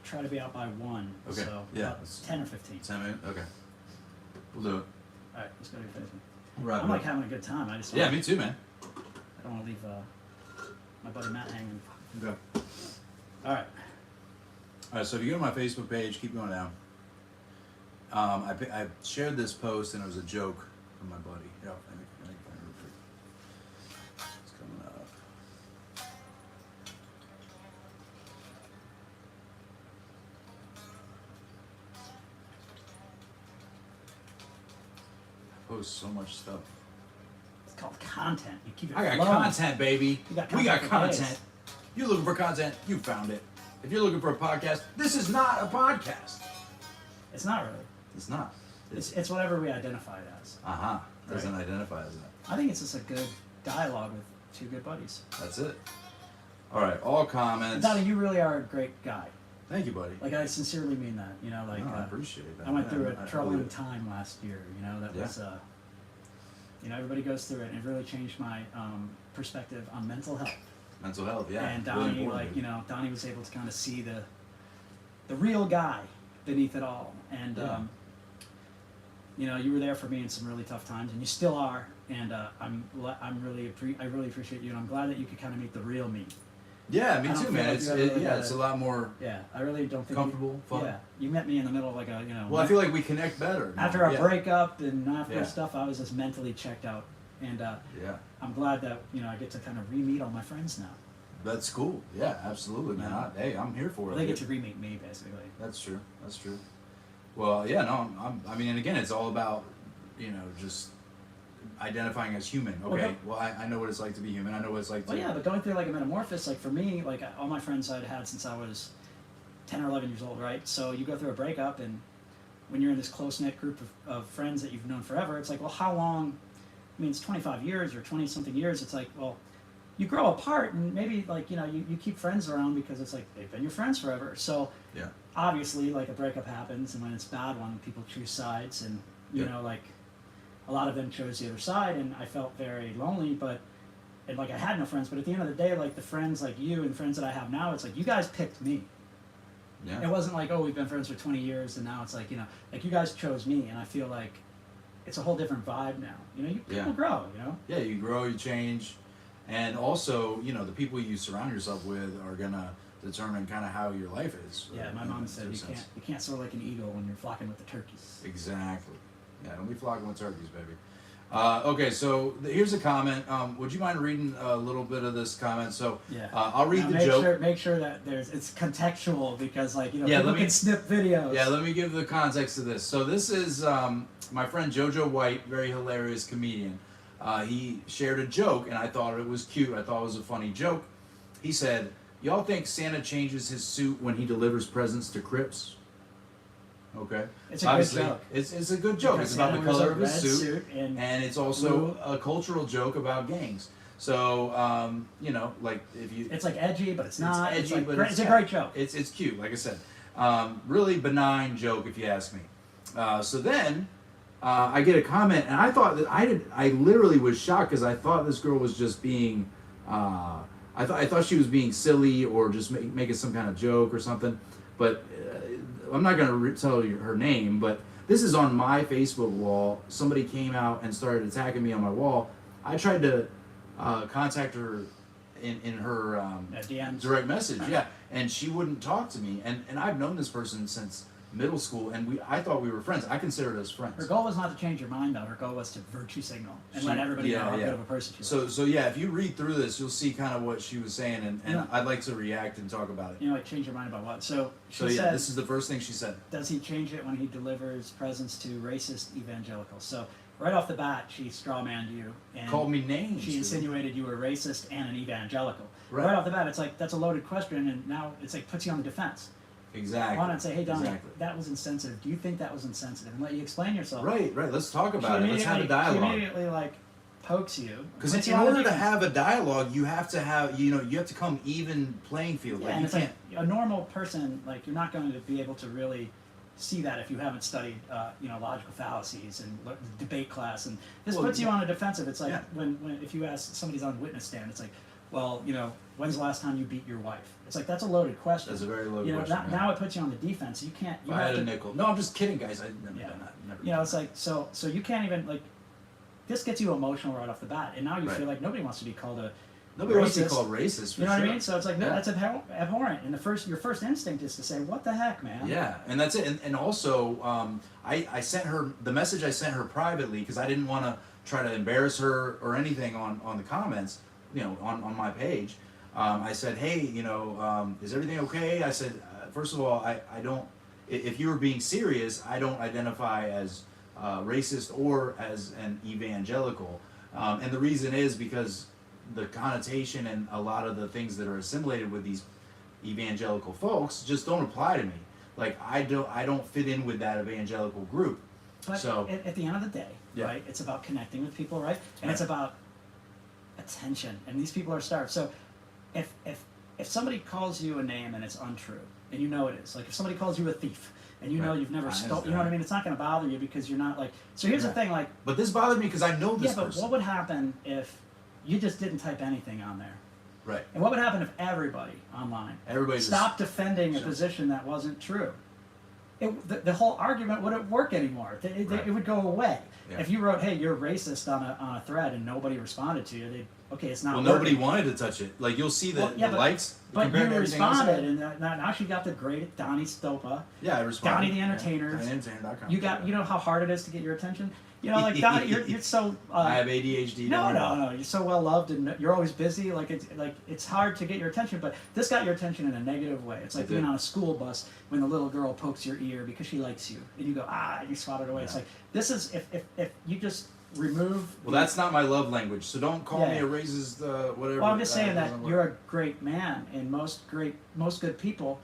try to be out by 1. Okay, So yeah. about 10 or 15. 10 minutes. Okay. We'll do it. All right, let's go to your Facebook. Right. I'm like having a good time. I just Yeah, me too, man. I don't want to leave my buddy Matt hanging. Okay. All right. All right, so if you go to my Facebook page, keep going down. I shared this post and it was a joke from my buddy. Yeah, I think real quick. It's coming up. I post so much stuff. It's called content. You keep it I got flowing. content, baby. You got We got content for days. content. You're looking for content, you found it. If you're looking for a podcast, this is not a podcast. It's not really. It's not. It's whatever we identify it as. Uh-huh. Doesn't Right. identify as that. I think it's just a good dialogue with two good buddies. That's it. All right, all comments. Donnie, you really are a great guy. Thank you, buddy. Like I sincerely mean that. You know, like No, I appreciate that. I went through I a troubling believe it. time last year. You know, that Yeah. was everybody goes through it, and it really changed my perspective on mental health. Mental health, yeah. And really Donnie, important, dude. Donnie was able to kind of see the real guy beneath it all. And Yeah. you were there for me in some really tough times, and you still are. And I really appreciate you, and I'm glad that you could kind of meet the real me. Yeah, I me don't too, feel man. like It's you ever really it's gotta- a lot more Yeah, I really don't think comfortable, fun. Yeah, you met me in the middle of like a Well, I feel like we connect better. now. after a Yeah. breakup and after Yeah. stuff, I was just mentally checked out, and Yeah, I'm glad that I get to kind of re-meet all my friends now. that's cool. Yeah, absolutely, man. Yeah. Hey, I'm here for Well, it. they get dude. to re-meet me basically. That's true. That's true. Well, yeah, no, I mean, and again, it's all about just identifying as human. Okay, well, I know what it's like to be human. I know what it's like to. Well, yeah, but going through like a metamorphosis, like for me, like all my friends I'd had since I was 10 or 11 years old, right? So you go through a breakup, and when you're in this close-knit group of friends that you've known forever, it's like, well, how long? I mean, it's 25 years or 20-something years. It's like, well, you grow apart, and maybe like you keep friends around because it's like they've been your friends forever. So Yeah. obviously, like a breakup happens, and when it's a bad one, people choose sides, and Yeah. like a lot of them chose the other side, and I felt very lonely, and like I had no friends. But at the end of the day, like the friends like you and friends that I have now, it's like you guys picked me. Yeah. It wasn't like, oh, we've been friends for 20 years, and now it's like like you guys chose me, and I feel like it's a whole different vibe now. People Yeah. grow. Yeah, you grow, you change, and also, the people you surround yourself with are gonna determine kind of how your life is. Yeah, my in mom a said sense. you can't soar like an eagle when you're flocking with the turkeys. Exactly. Yeah, don't be flocking with turkeys, baby. Okay, so here's a comment. Would you mind reading a little bit of this comment? So Yeah. I'll read Now the make joke. Make sure that it's contextual because Yeah, people let me- can snip videos. Yeah, let me give the context to this. So this is my friend JoJo White, very hilarious comedian. He shared a joke, and I thought it was cute. I thought it was a funny joke. He said, "Y'all think Santa changes his suit when he delivers presents to Crips?" Okay. It's a good Obviously, joke. It's a good joke. Because It's about the Santa wears color a of his red suit, suit and and it's also blue. a cultural joke about gangs. So like if you, It's like edgy, but it's not. edgy, It's like but it's a great joke. It's cute, like I said. Really benign joke, if you ask me. So then I get a comment, and I thought that I literally was shocked because I thought this girl was just being. I thought she was being silly or just making some kind of joke or something. But I'm not going to tell you her name, but this is on my Facebook wall. Somebody came out and started attacking me on my wall. I tried to contact her in her DMs. direct message, yeah, and she wouldn't talk to me. And I've known this person since middle school, and I thought we were friends. I considered us friends. Her goal was not to change your mind, though. Her goal was to virtue signal and let everybody know how good of a person she was. So yeah, if you read through this, you'll see kind of what she was saying, and I'd like to react and talk about it. Like change your mind about what? So So said, this is the first thing she said. Does he change it when he delivers presents to racist evangelicals? So right off the bat, she strawmanned you and Called me names. She insinuated you were racist and an evangelical. Right off the bat, it's like that's a loaded question, and now it's like puts you on the defense. Exactly. Why not say, hey, Donnie, exactly. that was insensitive. Do you think that was insensitive? And let you explain yourself. Right. Let's talk about it. Let's have a dialogue. She immediately pokes you. Because in order to have a dialogue, you have to have you have to come even playing field. Yeah, and it's like a normal person, you're not going to be able to really see that if you haven't studied, logical fallacies and debate class. And this puts you on a defensive. It's like when if you ask somebody's on witness stand, it's like, well, when's the last time you beat your wife? It's like that's a loaded question. That's a very loaded question. Now it puts you on the defense. You can't. I had a nickel. No, I'm just kidding, guys. I've never done that. Never. It's like so you can't even this gets you emotional right off the bat, and now you feel like nobody wants to be called a. Nobody wants to be called racist. For you know sure. what I mean? So it's like that's abhorrent. And your first instinct is to say, "What the heck, man?" Yeah, and that's it. And also, I sent her the message. I sent her privately because I didn't want to try to embarrass her or anything on the comments. On my page. I said, hey, is everything okay? I said, first of all, I don't. If you were being serious, I don't identify as racist or as an evangelical, and the reason is because the connotation and a lot of the things that are assimilated with these evangelical folks just don't apply to me. Like I don't fit in with that evangelical group. But so at the end of the day, right? It's about connecting with people, right? And it's about attention. And these people are starved. So if somebody calls you a name and it's untrue, and you know it is, like if somebody calls you a thief and you know you've never stolen, you know what I mean? It's not going to bother you because you're not so here's the thing, But this bothered me because I know this person. But what would happen if you just didn't type anything on there? Right. And what would happen if everybody online stopped defending a position that wasn't true? The whole argument wouldn't work anymore. It would go away. Yeah. If you wrote, "Hey, you're racist" on a thread and nobody responded to you, it's not. Well, working. nobody wanted to touch it. Like you'll see the likes. But you responded, and now she got the great Donnie Stopa. Yeah, I responded. Donnie the Entertainer. DonnieTheEntertainer.com. You got. You know how hard it is to get your attention. Donnie, you're so. I have ADHD. No. You're so well loved, and you're always busy. It's hard to get your attention. But this got your attention in a negative way. It's like being on a school bus when the little girl pokes your ear because she likes you, and you go and you swat it away. Yeah. It's like this is if you just remove. Well, that's not my love language. So don't call me a racist. Whatever. Well, I'm just saying that you're a great man, and most good people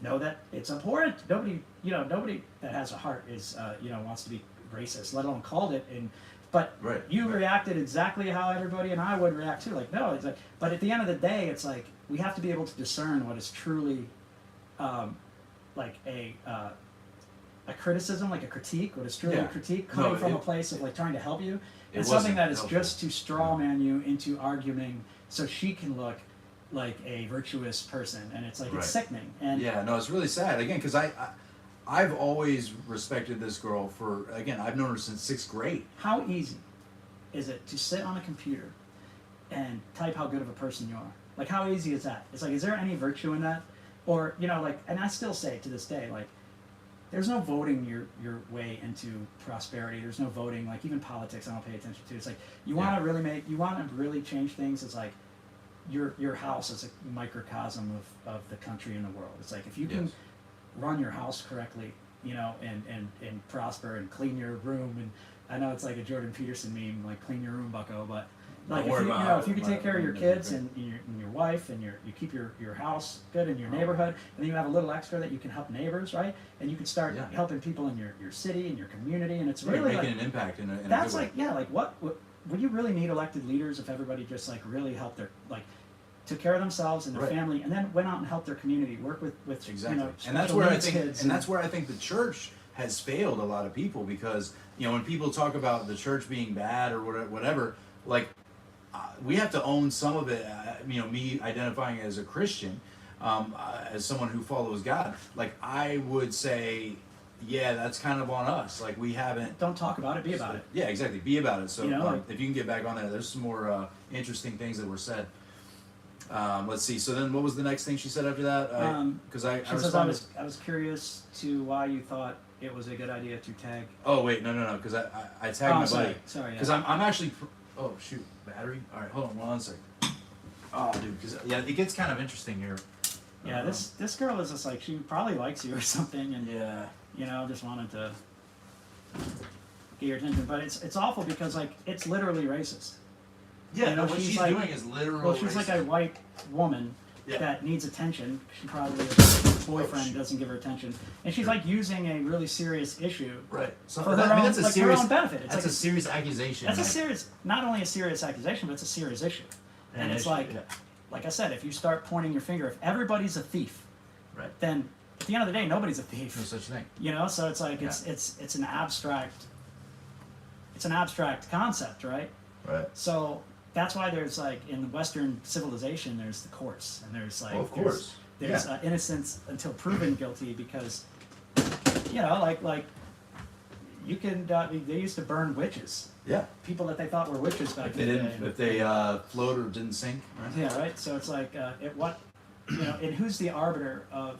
know that it's abhorrent. Nobody that has a heart is wants to be racist, let alone called it. But you reacted exactly how everybody and I would react too. But at the end of the day, it's like we have to be able to discern what is truly, a criticism, like a critique, what is truly a critique coming from a place of trying to help you, and something that is just to straw man you into arguing so she can look like a virtuous person, and it's it's sickening. And it's really sad again because I've always respected this girl I've known her since 6th grade. How easy is it to sit on a computer and type how good of a person you are? How easy is that? It's is there any virtue in that? Or, and I still say to this day, there's no voting your way into prosperity. There's no voting, even politics I don't pay attention to. It's you want to really change things. It's your house is a microcosm of the country and the world. It's if you can run your house correctly, and prosper and clean your room. And I know it's like a Jordan Peterson meme, clean your room, bucko, but if you can take care of your kids and your wife and you keep your house good in your neighborhood, and then you have a little extra that you can help neighbors, right? And you can start helping people in your city and your community, and it's really making an impact in a that's good way. would you really need elected leaders if everybody just like really helped their like took care of themselves and their Right. family, and then went out and helped their community, work with Exactly. you know, And that's special where I needs think, kids and that's where I think the church has failed a lot of people, because you know when people talk about the church being bad or whatever, like we have to own some of it. You know, me identifying as a Christian, as someone who follows God, like I would say, yeah, that's kind of on us. Like we haven't. don't talk about it, be about it. Yeah, exactly. Be about it. So You know, like- if you can get back on there, there's some more interesting things that were said. Let's see. So then, what was the next thing she said after that? Because I She says, responded. I was curious to why you thought it was a good idea to tag. Oh wait, no. Because I tagged Oh, my sorry. buddy. Sorry, yeah. Because I'm actually. Oh shoot, battery. All right, hold on one second. Oh dude, because yeah, it gets kind of interesting here. Yeah, this girl is just like, she probably likes you or something, and Yeah. you know, just wanted to get your attention. But it's awful because like it's literally racist. Yeah. You know, what she's she's like- doing is literally. Well, she's like a white woman Yeah. that needs attention. She probably her boyfriend shoot. doesn't give her attention, and she's Sure. like using a really serious issue Right. So for that, her I mean, own, that's a like serious. her own benefit. It's That's like a serious accusation. that's a like, serious, not only a serious accusation, but it's a serious issue. And it's issue, like, yeah. like I said, if you start pointing your finger, if everybody's a thief, Right. then at the end of the day, nobody's a thief. No such thing. You know, so it's like it's an abstract concept, right? Right. So that's why there's like in Western civilization, there's the courts, and there's like Oh, of course. there's Yeah. innocence until proven guilty, because you know like you can they used to burn witches, Yeah. people that they thought were witches back If they in the didn't, day. if they float or didn't sink, right? Yeah, right. So it's like, what, you know, and who's the arbiter of,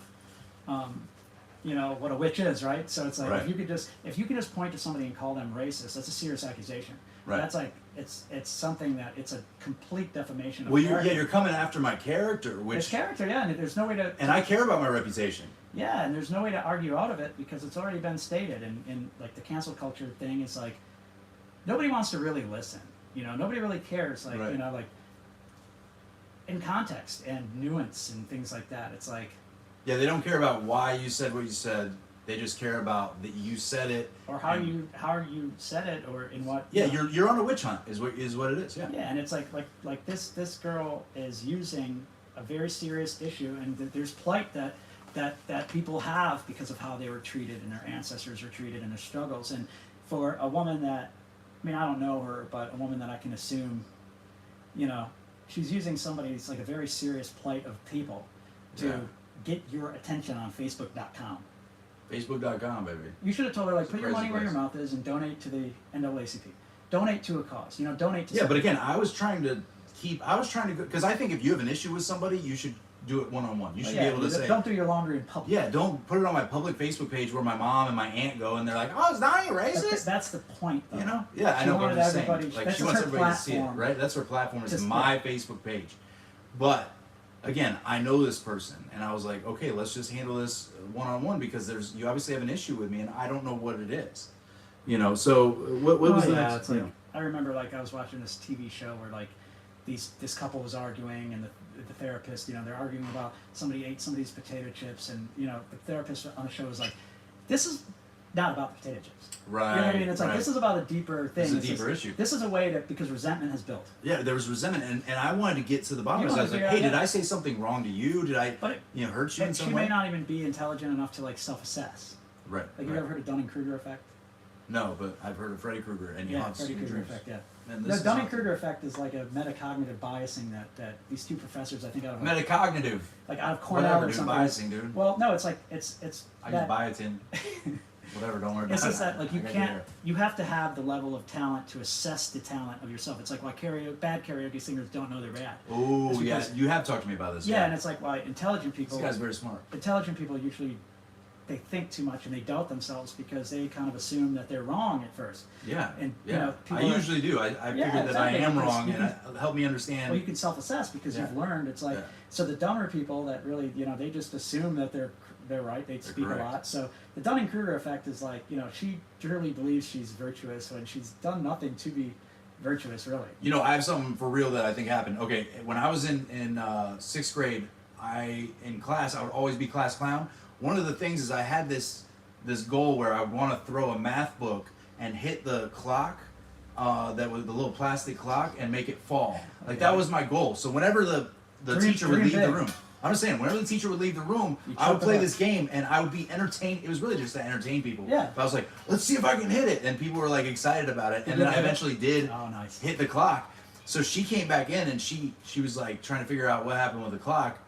you know, what a witch is, right? So it's like Right. if you could just point to somebody and call them racist, that's a serious accusation. Right. That's like it's something that it's a complete defamation of Well, character. you're coming after my character, It's which, character, yeah, and there's no way to. and I care about my reputation. Yeah, and there's no way to argue out of it because it's already been stated, and like the cancel culture thing is like, nobody wants to really listen. You know, nobody really cares. Like Right. you know, like in context and nuance and things like that. It's like, Yeah, they don't care about why you said what you said. They just care about that you said it. or how and- you said it, or in what. Yeah, you know. you're on a witch hunt. Is what it is. Yeah. Yeah, and it's like this girl is using a very serious issue, and there's plight that people have because of how they were treated and their ancestors were treated and their struggles. And for a woman that, I mean, I don't know her, but a woman that I can assume, you know, she's using somebody's like a very serious plight of people to Yeah. get your attention on Facebook.com. Facebook.com, baby. You should have told her, like, It's a put your crazy money where your place. mouth is and donate to the NAACP. Donate to a cause. You know, donate to Yeah, but something. again, I was trying to because I think if you have an issue with somebody, you should do it one-on-one. You should be able to say, don't do your laundry in public. yeah, don't put it on my public Facebook page where my mom and my aunt go and they're like, oh, it's not you racist. That's the point, though. You know? Yeah, I She know, but I'm wanted just saying. everybody- Like, this she is wants her everybody to see it, platform. right? That's her platform. It's Just- my Facebook page. But, again, I know this person. And I was like, okay, let's just handle this one-on-one because you obviously have an issue with me and I don't know what it is. You know, so what was the next? It's like, I remember, like, I was watching this TV show where, like, this couple was arguing, and the therapist, you know, they're arguing about somebody ate somebody's potato chips, and, you know, the therapist on the show was like, this is not about the potato chips. Right. You know what I mean? It's like, right. this is about a deeper thing. This is a It's deeper just- issue. This is a way that, because resentment has built. Yeah, there was resentment, and I wanted to get to the bottom You of it. I wanted was to like, figure hey, out did that- I say something wrong to you? Did I, But hurt you in And some she way? may not even be intelligent enough to, like, self-assess. Right. Like, you right. ever heard of Dunning-Kruger effect? No, but I've heard of Freddy Krueger, and he Yeah, haunts Freddy your Krueger dreams. effect, yeah. And The this is Dunning-Kruger effect is like a metacognitive biasing that these two professors, I think, out of metacognitive. like out of Cornell Whatever, or dude. something. Biasing, dude. Well, no, it's like it's I use that, biotin. Whatever, don't worry about it's it. just that like you I got can't, hair. you have to have the level of talent to assess the talent of yourself. It's like why bad karaoke singers don't know they're bad. Oh, It's yeah, because- you have talked to me about this. Yeah, and it's like why intelligent This people, guy's very smart. usually they think too much and they doubt themselves because they kind of assume that they're wrong at first. Yeah, And, you yeah. know, I people are- usually do. I Yeah, figured that I exactly, am because wrong, you and help me understand. Well, you can self-assess because Yeah. you've learned. It's like Yeah. so the dumber people that really, you know, they just assume that they're right. They speak correct. a lot. So the Dunning-Kruger effect is like, you know, she truly believes she's virtuous when she's done nothing to be virtuous, really. You know, I have something for real that I think happened. Okay, when I was in sixth grade, in class I would always be class clown. One of the things is I had this goal where I would want to throw a math book and hit the clock that was the little plastic clock and make it fall. Like that was my goal. So whenever the teacher would leave the room, I'm just saying, whenever the teacher would leave the room, I would play this game and I would be entertained. It was really just to entertain people. Yeah. But I was like, let's see if I can hit it, and people were like excited about it. And then I eventually did hit the clock. So she came back in and she was like trying to figure out what happened with the clock.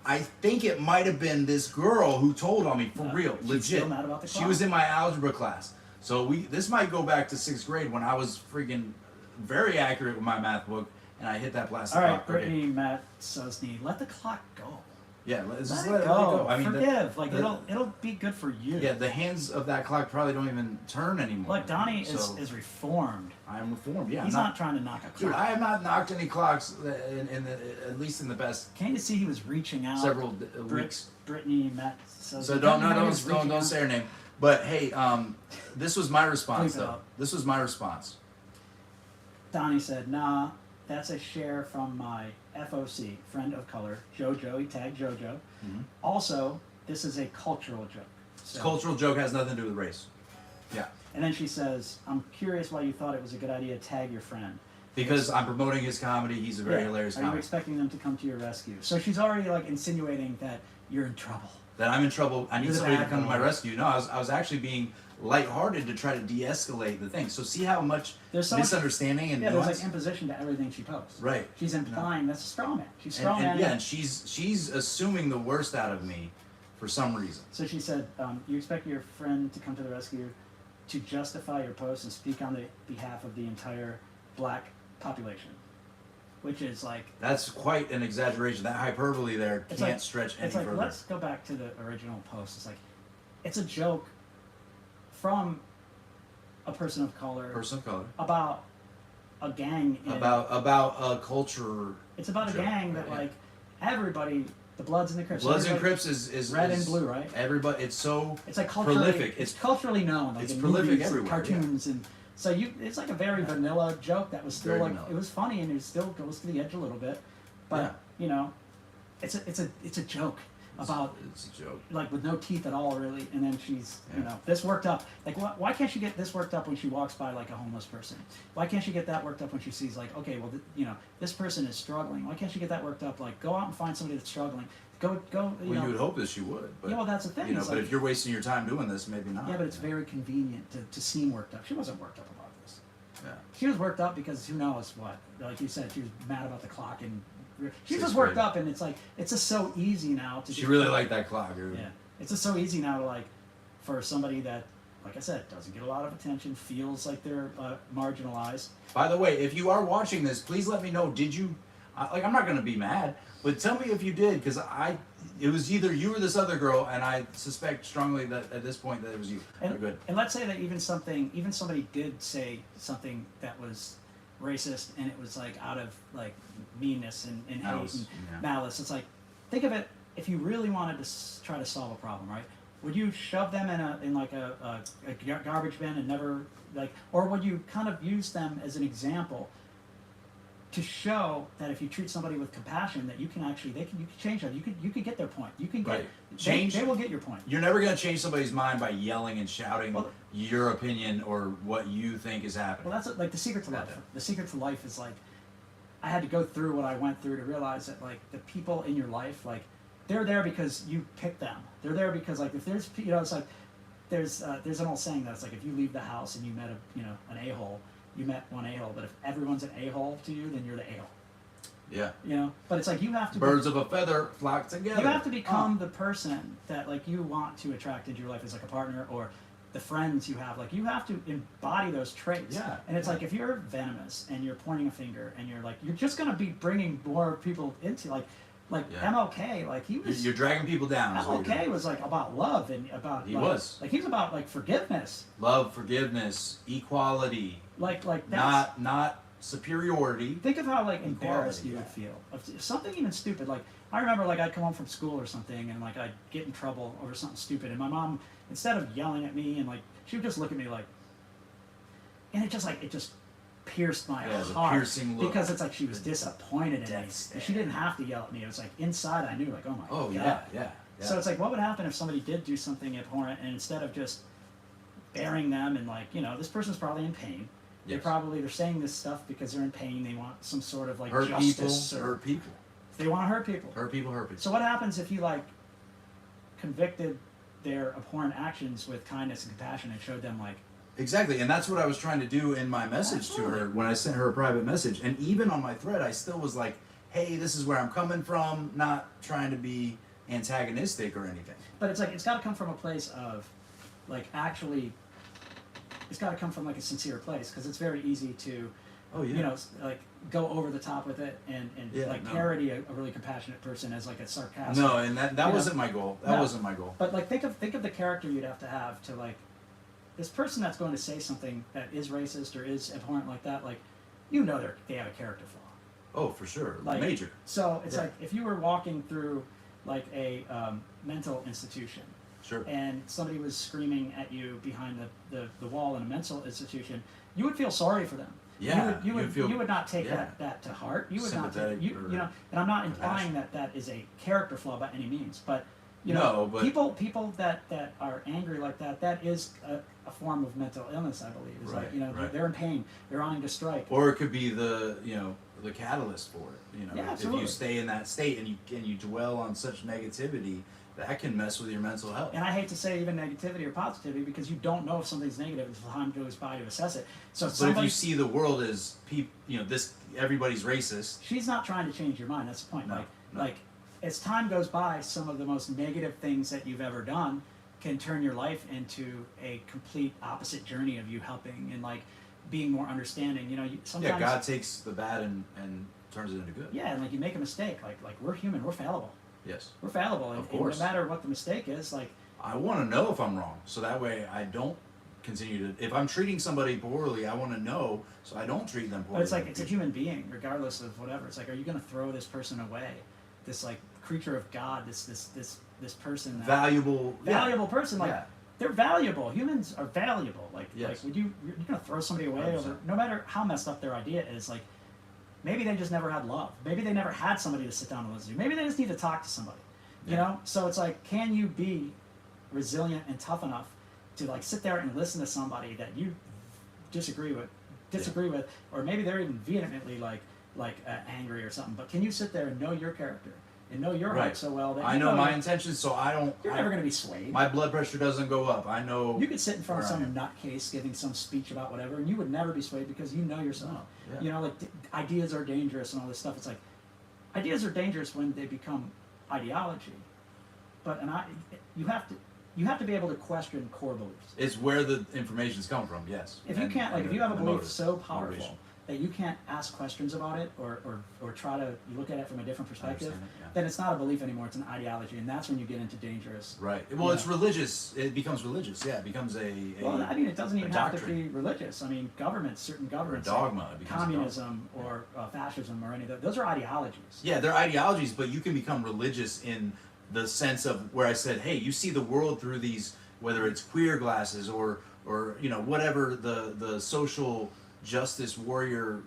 I think it might have been this girl who told on me for real, legit. Still mad about the clock? She was in my algebra class. So this might go back to 6th grade when I was freaking very accurate with my math book and I hit that plastic clock. All right, clock. Brittany, Matt, Sosny, let the clock go. Yeah, let's just let let it it go. go. I mean, forgive. It'll be good for you. Yeah, the hands of that clock probably don't even turn anymore. Like Donnie is reformed. I am reformed. Yeah, he's not trying to knock a clock. Dude, I have not knocked any clocks at least in the best. Can't you see he was reaching out? Several weeks. Brittany, Matt. So don't say her name. But hey, this was my response though. This was my response. Donnie said, "Nah, that's a share from my FOC, friend of color, JoJo." He tagged JoJo. Mm-hmm. Also, this is a cultural joke. So, cultural joke has nothing to do with race. Yeah. And then she says, "I'm curious why you thought it was a good idea to tag your friend." Because I'm promoting his comedy. He's a very hilarious comic. Are you expecting them to come to your rescue? So she's already like insinuating that you're in trouble. That I'm in trouble. I need somebody to come to my rescue. No, I was actually being lighthearted to try to de-escalate the thing. So see how much misunderstanding and there's like imposition to everything she posts. Right. She's implying that's a straw man. She's straw man. And she's assuming the worst out of me for some reason. So she said, you expect your friend to come to the rescue to justify your post and speak on the behalf of the entire black population, which is like... That's quite an exaggeration. That hyperbole there can't stretch any further. Let's go back to the original post. It's like, it's a joke from a person of color. About a gang. About a culture. It's about a gang that like everybody... The Bloods and the Crips. Bloods and Crips is red and blue, right? Everybody, it's like prolific. It's culturally known. Like it's prolific movies, everywhere. Cartoons and so it's like a very vanilla joke that was still like it was funny and it still goes to the edge a little bit, but you know, it's a joke about it's a joke like with no teeth at all really, and then she's you know this worked up like why can't she get this worked up when she walks by like a homeless person? Why can't she get that worked up when she sees like okay well you know this person is struggling? Why can't she get that worked up like go out and find somebody that's struggling? Go you know, you would hope that she would, but well that's the thing. You know, but like, if you're wasting your time doing this, maybe not. Yeah, but it's very convenient to seem worked up. She wasn't worked up about this. Yeah. She was worked up because who knows what? Like you said, she was mad about the clock and she was worked up, and it's like it's just so easy now to. She really liked that clock, dude. Yeah, it's just so easy now to like, for somebody that, like I said, doesn't get a lot of attention, feels like they're marginalized. By the way, if you are watching this, please let me know. Did you? Like, I'm not gonna be mad, but tell me if you did, because it was either you or this other girl, and I suspect strongly that at this point that it was you. And, good. And let's say that even somebody did say something that was racist, and it was like out of like meanness and hate and malice. It's like, think of it, if you really wanted to try to solve a problem, right? Would you shove them in like a garbage bin and never like, or would you kind of use them as an example to show that if you treat somebody with compassion, that you can actually you can change them. You could get their point. You can get change. They will get your point. You're never gonna change somebody's mind by yelling and shouting your opinion or what you think is happening. Well, that's like the secret to life. The secret to life is like, I had to go through what I went through to realize that like the people in your life, like they're there because you picked them. They're there because like if there's it's like there's an old saying that's like if you leave the house and you met an a-hole. You met one a-hole, but if everyone's an a-hole to you, then you're the a-hole. Yeah. You know, but it's like you have to. Birds of a feather flock together. You have to become the person that like you want to attract into your life as like a partner or the friends you have. Like you have to embody those traits. Yeah. And it's like if you're venomous and you're pointing a finger and you're like you're just gonna be bringing more people into like MLK, like he was. You're dragging people down. MLK was like about love and about. He was. Like he was about like forgiveness. Love, forgiveness, equality. Like that's not superiority. Think of how like embarrassed you would feel if something even stupid. Like I remember, like I'd come home from school or something, and like I'd get in trouble over something stupid, and my mom, instead of yelling at me, and like she would just look at me like, and it just pierced my heart piercing look. Because it's like she was disappointed in me. She didn't have to yell at me. It was like inside I knew like oh my god. Yeah. So it's like what would happen if somebody did do something abhorrent, and instead of just burying them and like this person's probably in pain. They Yes. probably they're saying this stuff because they're in pain. They want some sort of like Hurt justice. people. Or Hurt people. they want to hurt people. Hurt people. Hurt people. So what happens if you like convicted their abhorrent actions with kindness and compassion and showed them like Exactly, and that's what I was trying to do in my message to her when I sent her a private message. And even on my thread, I still was like, hey, this is where I'm coming from, not trying to be antagonistic or anything. but it's like it's got to come from a place of like actually it's got to come from like a sincere place because it's very easy to Oh, yeah. you know like go over the top with it and Yeah, like no. parody a really compassionate person as like a sarcastic No, and that you wasn't know, my goal. That no. wasn't my goal. but like think of the character you'd have to like this person that's going to say something that is racist or is abhorrent like that like you know they have a character flaw. Oh, for sure. Like, Major. So it's Yeah. like if you were walking through like a mental institution Sure. and somebody was screaming at you behind the wall in a mental institution, you would feel sorry for them. Yeah, you would you'd feel- you would not take yeah. that to heart. You would not Sympathetic take, or you know. And I'm not implying compassion. that is a character flaw by any means, but you know, No, but- people that are angry like that is a form of mental illness. I believe is like Right, you know right. they're in pain, they're on to strike. Or it could be the catalyst for it. Yeah, If absolutely. you stay in that state and you dwell on such negativity, that can mess with your mental health. And I hate to say even negativity or positivity because you don't know if something's negative until time goes by to assess it. So if But if you somebody, see the world as everybody's racist. she's not trying to change your mind. That's the point. No, no. Like as time goes by, some of the most negative things that you've ever done can turn your life into a complete opposite journey of you helping and like being more understanding. You know, sometimes Yeah, God takes the bad and turns it into good. yeah, and like you make a mistake. Like we're human, we're fallible. Yes. We're fallible, and, Of and course. no matter what the mistake is, like I want to know if I'm wrong, so that way I don't continue to. If I'm treating somebody poorly, I want to know so I don't treat them poorly. but it's like it's a human being, regardless of whatever. It's like, are you going to throw this person away? This like creature of God, this person, that, valuable person. Like Yeah. they're valuable. Humans are valuable. Like Yes. would you're going to throw somebody away 100%. over no matter how messed up their idea is. Like maybe they just never had love. Maybe they never had somebody to sit down and listen to. Maybe they just need to talk to somebody. You Yeah. know. So it's like, can you be resilient and tough enough to like sit there and listen to somebody that you disagree with, or maybe they're even vehemently angry or something. But can you sit there and know your character and know your heart Right. so well that I you know my you're intentions, so I don't. never going to be swayed. My blood pressure doesn't go up. I know. You could sit in front of where I some am. nutcase giving some speech about whatever, and you would never be swayed because you know yourself. No, yeah. You know, like ideas are dangerous and all this stuff. It's like ideas are dangerous when they become ideology, but you have to be able to question core beliefs. It's where the information's come from. Yes. If you And- can't, like, and if you have a the belief motive, so powerful motivation. that you can't ask questions about it or try to look at it from a different perspective, Understand it, yeah. then it's not a belief anymore. It's an ideology, and that's when you get into dangerous. Right. Well, Yeah. it's religious. It becomes religious. Yeah. It becomes a. Well, I mean, it doesn't even have to doctrine. be religious. I mean, certain governments, dogma. It becomes a communism dogma. or fascism or any of that. Those are ideologies. Yeah, they're ideologies, but you can become religious in the sense of where I said, hey, you see the world through these, whether it's queer glasses or whatever the social justice warrior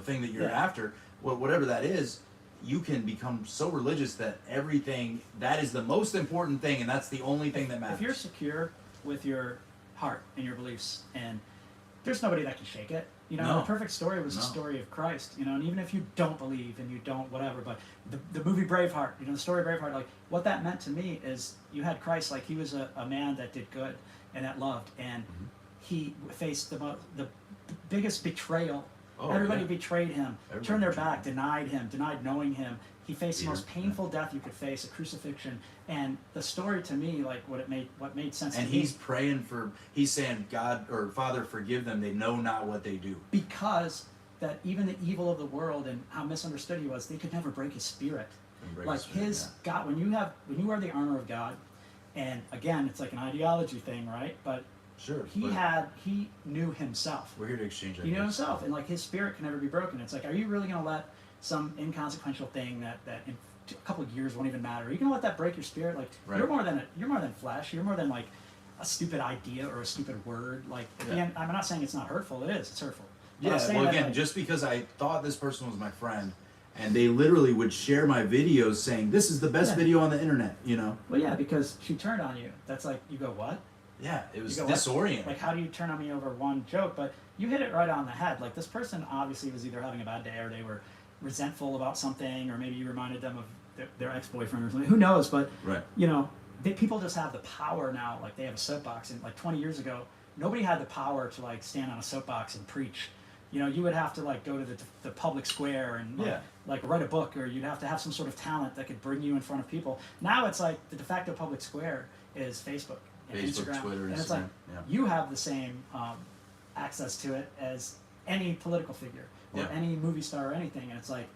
thing that you're Yeah. after, whatever that is, you can become so religious that everything that is the most important thing, and that's the only thing that matters. If you're secure with your heart and your beliefs, and there's nobody that can shake it. You know, No. the perfect story was the No. story of Christ. You know, and even if you don't believe and you don't whatever, but the movie Braveheart, the story of Braveheart, like what that meant to me is you had Christ, like he was a man that did good and that loved, and Mm-hmm. he faced the biggest betrayal. Oh, Everybody yeah. betrayed him, Everybody turned their betrayed back, denied him, denied knowing him. He faced the Peter, most painful death you could face, a crucifixion. And the story to me, like what made sense And to me, he's praying he's saying, God or Father, forgive them. They know not what they do. because that even the evil of the world and how misunderstood he was, they could never break his spirit. And break Like spirit, his God, when you wear the armor of God, and again, it's like an ideology thing, right? But Sure. he knew himself. We're here to exchange He ideas. knew himself, and like his spirit can never be broken. It's like, are you really going to let some inconsequential thing that in a couple of years won't even matter? Are you going to let that break your spirit? Like Right. you're more than flesh. You're more than like a stupid idea or a stupid word. Like at the Yeah. end, I'm not saying it's not hurtful. It is. It's hurtful. But I'm Yeah, saying well, that, again, like, just because I thought this person was my friend, and they literally would share my videos saying, this is the best Yeah. video on the internet, well, yeah, because she turned on you. That's like you go what? Yeah, it was You go, what? disorienting. Like, how do you turn on me over one joke? But you hit it right on the head. Like, this person obviously was either having a bad day or they were resentful about something, or maybe you reminded them of their ex-boyfriend or something. Who knows? But, Right. you know, people just have the power now. Like, they have a soapbox. And, like, 20 years ago, nobody had the power to, like, stand on a soapbox and preach. You know, you would have to, like, go to the public square and, like, write a book, or you'd have to have some sort of talent that could bring you in front of people. Now it's like the de facto public square is Facebook. And Facebook, Instagram. Twitter, and Instagram. it's like Yeah. you have the same access to it as any political figure or Yeah. any movie star or anything, and it's like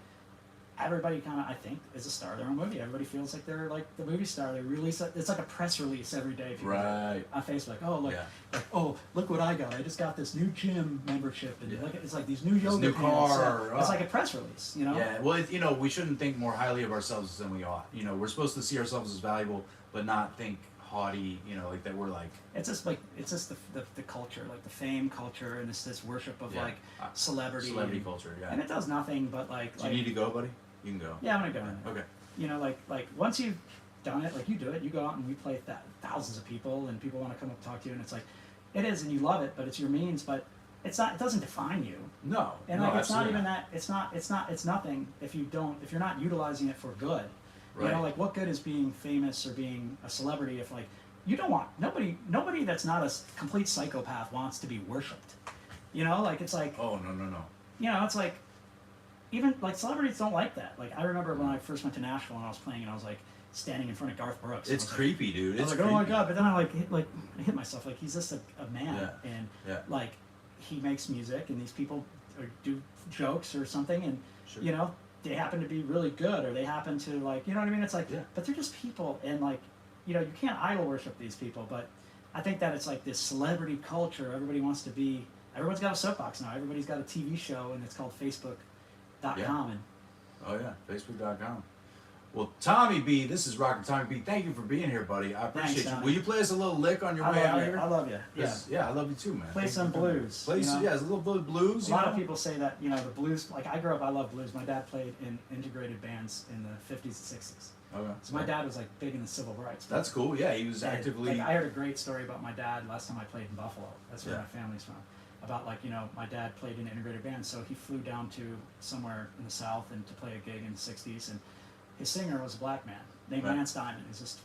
everybody kind of, I think, is a star of their own movie. Everybody feels like they're like the movie star. They release it's like a press release every day. People Right. on Facebook. Oh look, Yeah. like, oh look what I got. I just got this new gym membership, and Yeah. like, it's like these new yoga new pants. car, It's like a press release, you know. Yeah, well, you know, we shouldn't think more highly of ourselves than we ought. You know, we're supposed to see ourselves as valuable, but not think haughty. You know, like that we're like. It's just the culture, like the fame culture, and this worship of Yeah. like celebrity. Celebrity culture, yeah. And it does nothing but like. Do you need to go, buddy? You can go. Yeah, I'm gonna go in there. Okay. You know, like once you've done it, like you do it, you go out and we play thousands of people, and people want to come up and talk to you, and it's like, it is, and you love it, but it's your means, but it's not. It doesn't define you. No. And no, like it's not absolutely even that. It's nothing if you're not utilizing it for good. You Right. know, like what good is being famous or being a celebrity if like you don't want nobody that's not a complete psychopath wants to be worshipped. You know, like it's like Oh no. you know, it's like even like celebrities don't like that. Like I remember when I first went to Nashville and I was playing and I was like standing in front of Garth Brooks. It's I was creepy, dude. Like, I It's was like, oh my creepy. god! But then I hit myself. Like he's just a man, Yeah. and Yeah. like he makes music, and these people do jokes or something, and Sure. you know they happen to be really good, or they happen to like you know what I mean. It's like, Yeah. but they're just people, and like you know you can't idol worship these people. But I think that it's like this celebrity culture. Everybody wants to be. Everyone's got a soapbox now. Everybody's got a TV show, and it's called Facebook.com. Yeah. And Oh yeah, Facebook.com. Well, Tommy B, this is Rocker Tommy B. Thank you for being here, buddy. I appreciate Thanks, you. Tommy. Will you play us a little lick on your I way out love, here? I love you. Yeah. Yeah, I love you too, man. Play Thank you some for coming. blues, Play you some, know? yeah, it's a little bit of blues. A you lot know? of people say that, you know, the blues, like I grew up, I love blues. My dad played in integrated bands in the 50s and 60s. Okay. So my dad was like big in the civil rights. That's cool. Yeah, he was And, actively. like, I heard a great story about my dad last time I played in Buffalo. That's where Yeah. my family's from. About like, you know, my dad played in an integrated band, so he flew down to somewhere in the South and to play a gig in the 60s, and his singer was a black man named Right. Lance Diamond. He's just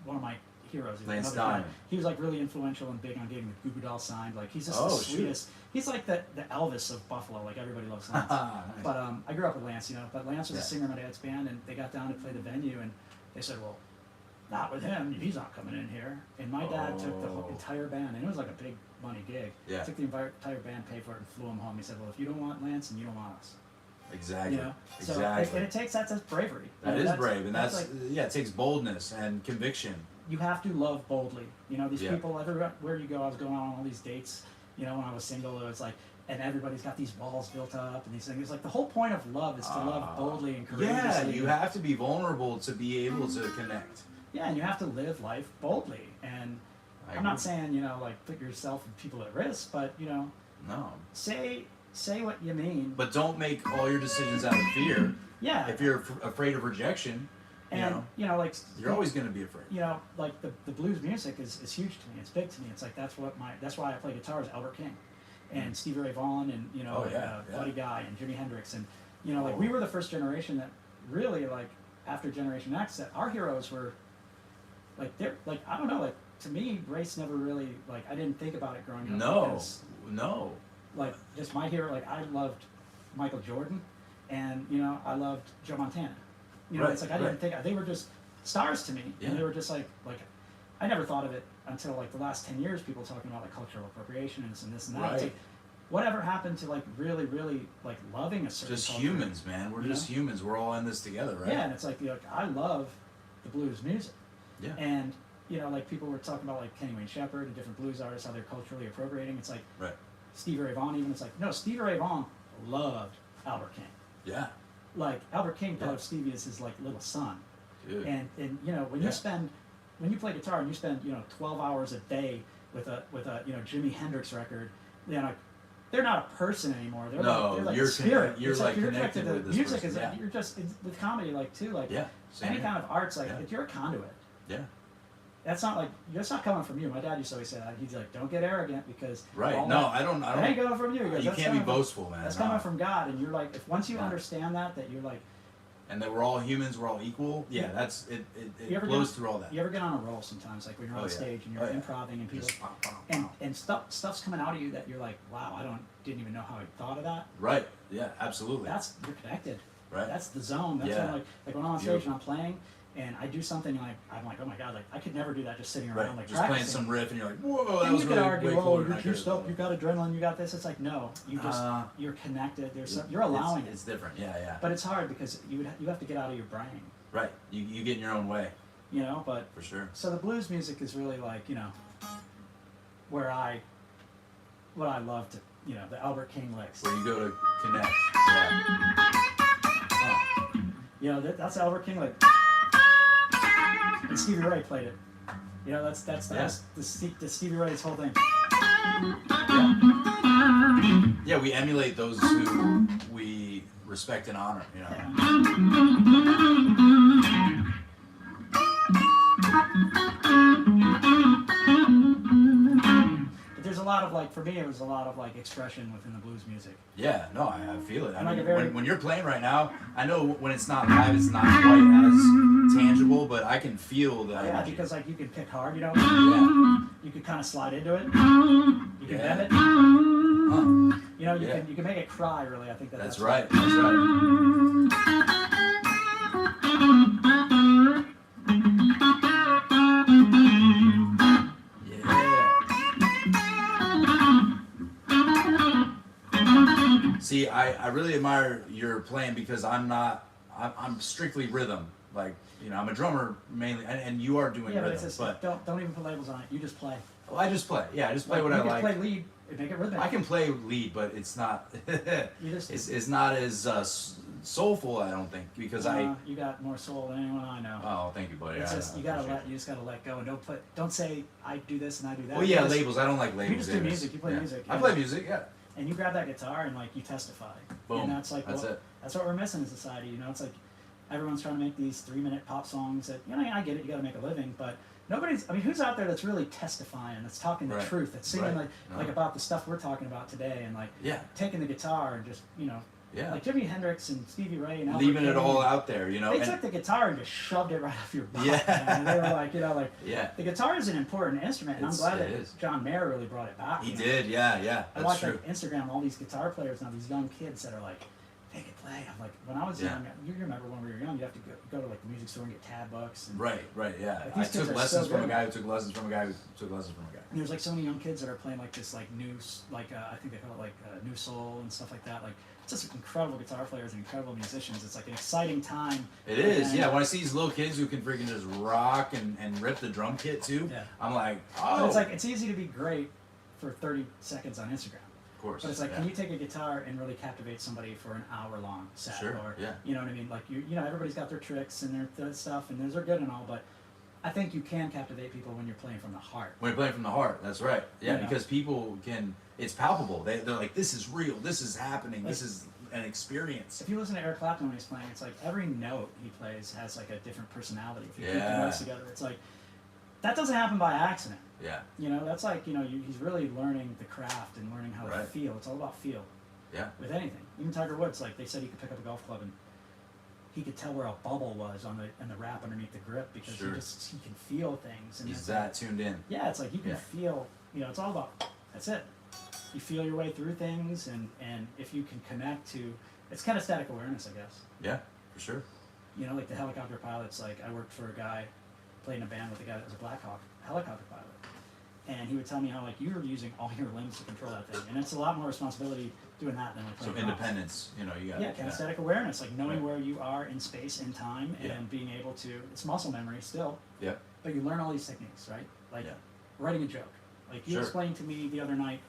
one of my heroes. He's Lance another guy. Diamond. He was like really influential and big on getting the Goo Goo Dolls signed. Like he's just Oh, the shoot. sweetest. He's like the Elvis of Buffalo. Like everybody loves Lance. Nice. But I grew up with Lance, you know. But Lance was Yeah. a singer in my dad's band, and they got down to play the venue, and they said, "Well, not with him. He's not coming in here." And my dad took the whole Oh. entire band, and it was like a big money gig. Yeah. Took the entire band, paid for it, and flew him home. He said, "Well, if you don't want Lance, then you don't want us." Exactly. You know. So Exactly. and it takes that's bravery. That You know, is brave, and that's like yeah, it takes boldness and conviction. you have to love boldly. You know, these Yeah. people everywhere you go. I was going on all these dates. You know, when I was single, it was like. And everybody's got these walls built up and these things. It's like the whole point of love is to love boldly and Yeah, courageously. you have to be vulnerable to be able to connect. Yeah, and you have to live life boldly. And I I'm agree. not saying, you know, like put yourself and people at risk, but you know, No, say what you mean. but don't make all your decisions out of fear. Yeah. If you're afraid of rejection, and like you're always going to be afraid. you know, like the blues music is huge to me. It's big to me. It's like that's why I play guitar is Albert King, and Stevie Ray Vaughan, and you know, Oh, yeah, yeah. Buddy Guy and Jimi Hendrix, and you know, like Oh. we were the first generation that really like after Generation X that our heroes were like they're like I don't know like to me race never really like I didn't think about it growing up. No, because, no. like just my hero like I loved Michael Jordan, and you know I loved Joe Montana. You know, Right, it's like I didn't right. think they were just stars to me, Yeah. and they were just like I never thought of it until like the last 10 years. People talking about like cultural appropriation and this and this and that. It's Right. like, whatever happened to like really like loving a certain Just culture? humans, man. We're You just know? humans. We're all in this together, right? Yeah, and it's like I love the blues music, Yeah. and you know like people were talking about like Kenny Wayne Shepherd and different blues artists how they're culturally appropriating. It's like Right. Stevie Ray Vaughan even. It's like no, Stevie Ray Vaughan loved Albert King. Yeah. Like Albert King thought Yeah. of Stevie as his like little son. Dude. And you know when Yeah. you play guitar and you spend you know 12 hours a day with a you know Jimi Hendrix record, you know they're not a person anymore. They're No, like, they're like you're a spirit. you're It's like you're connected to the with this music. person, Is yeah. you're just with comedy like too like Yeah. Same any here. kind of arts like Yeah. if you're a conduit. Yeah. that's not coming from you. My dad used to always say that. He's like, don't get arrogant because Right. all No, that, I don't. that ain't coming from you. He goes, You "That's can't be coming from- boastful, man. That's No. coming from God, and you're like, if once you Yeah. understand that you're like, And that we're all humans, we're all equal. Yeah, that's it. You ever It blows get- through all that. you ever get on a roll sometimes, like when you're on Oh, yeah. stage and you're Oh, yeah. improvising and people Just pop, pop, and pop. stuff's coming out of you that you're like, wow, didn't even know how I thought of that. Right. Yeah. Absolutely. You're connected. Right. That's the zone. That's Yeah. when like when I'm on stage and I'm playing and I do something like I'm like, oh my god, like I could never do that just sitting around Right. like Just playing practicing. some riff, and you're like, whoa, that And was you really could argue, way oh, cooler than I you're could've juiced up, done. you got adrenaline, you got this. It's like no, you're connected. You're allowing It's it. different. Yeah. Yeah. But it's hard because you have to get out of your brain, Right. You get in your own way. you know. But For sure. so the blues music is really like what I love to the Albert King licks. Where you go to connect. Yeah. That's Albert King lick. And Stevie Ray played it. That's the Stevie Ray's whole thing. Yeah, we emulate those who we respect and honor. But there's a lot of for me, it was a lot of expression within the blues music. Yeah, no, I feel it. I And mean, very- when you're playing right now, I know when it's not live, it's not quite as tangible, but I can feel the Yeah, energy. because you can pick hard, Yeah. you can kind of slide into it, you can bend it, Huh. you can make it cry. Really, I think That's right. That's right. Yeah. See, I really admire your playing because I'm strictly rhythm. I'm a drummer mainly, and you are doing Yeah, but rhythm. it's just don't even put labels on it. You just play. Well, I just play. Yeah, I just play what you I can like. play lead and make it rhythmic. I can play lead, but it's not. You just- it's not as soulful. I don't think because you got more soul than anyone I know. Oh, thank you, buddy. It's I just you just gotta let go and don't say I do this and I do that. Well, yeah, You just- labels. I don't like labels. You just do Davis. music. You play Yeah. music. I play music. Yeah. And you grab that guitar and you testify. Boom. And that's That's it. That's what we're missing in society. It's like everyone's trying to make these 3-minute pop songs that I get it. You got to make a living, but nobody's. I mean, who's out there that's really testifying? That's talking the Right. truth. That's singing Right. like about the stuff we're talking about today, and Yeah. taking the guitar and just Yeah. like Jimi Hendrix and Stevie Ray and Albert Leaving it King. all out there, They and- took the guitar and just shoved it right off your butt. Yeah. Man. And they were like, yeah. the guitar is an important instrument, and I'm glad It that is. John Mayer really brought it back. He you know. did. Yeah. I That's watch true. Instagram, all these guitar players now, these young kids that are like, they can play. I'm like, when I was Yeah. young, you remember when we were young, you have to go to the music store and get tab bucks. And, Right. Yeah. Like, I these kids took are lessons so from a good. guy who took lessons from a guy who took lessons from a guy. And there's so many young kids that are playing this new, I think they call it new soul and stuff like that. It's just incredible guitar players and incredible musicians. It's an exciting time. It is, And- yeah. When I see these little kids who can freaking just rock and rip the drum kit too, Yeah. I'm like, But oh. it's easy to be great for 30 seconds on Instagram. Of course. But it's yeah. can you take a guitar and really captivate somebody for an hour-long set? Sure, Or, yeah. You know what I mean? Everybody's got their tricks and their stuff, and those are good and all, but I think you can captivate people when you're playing from the heart. When you're playing from the heart, that's right. Yeah, Yeah. because people it's palpable. They're like, this is real. This is happening. This is an experience. If you listen to Eric Clapton when he's playing, it's every note he plays has a different personality. If you keep the Yeah. notes together, it's that doesn't happen by accident. Yeah. That's he's really learning the craft and learning how to Right. feel. It's all about feel. Yeah. With anything. Even Tiger Woods, they said he could pick up a golf club and he could tell where a bubble was on the wrap underneath the grip because Sure. he can feel things. And He's it's that tuned in. yeah, it's you can Yeah. feel. It's all about. That's it. You feel your way through things, and if you can connect to, it's kind of static awareness, I guess. Yeah, for sure. Like the helicopter pilots. I worked for a guy, played in a band with a guy that was a Black Hawk helicopter pilot, and he would tell me how you were using all your limbs to control that thing, and it's a lot more responsibility doing that than So playing drums. independence, you got. Yeah, kinesthetic awareness, knowing Right. where you are in space and time, Yeah. and being able to. It's muscle memory still, Yeah. but you learn all these techniques, right? Yeah. Writing a joke. You Sure. explained to me the other night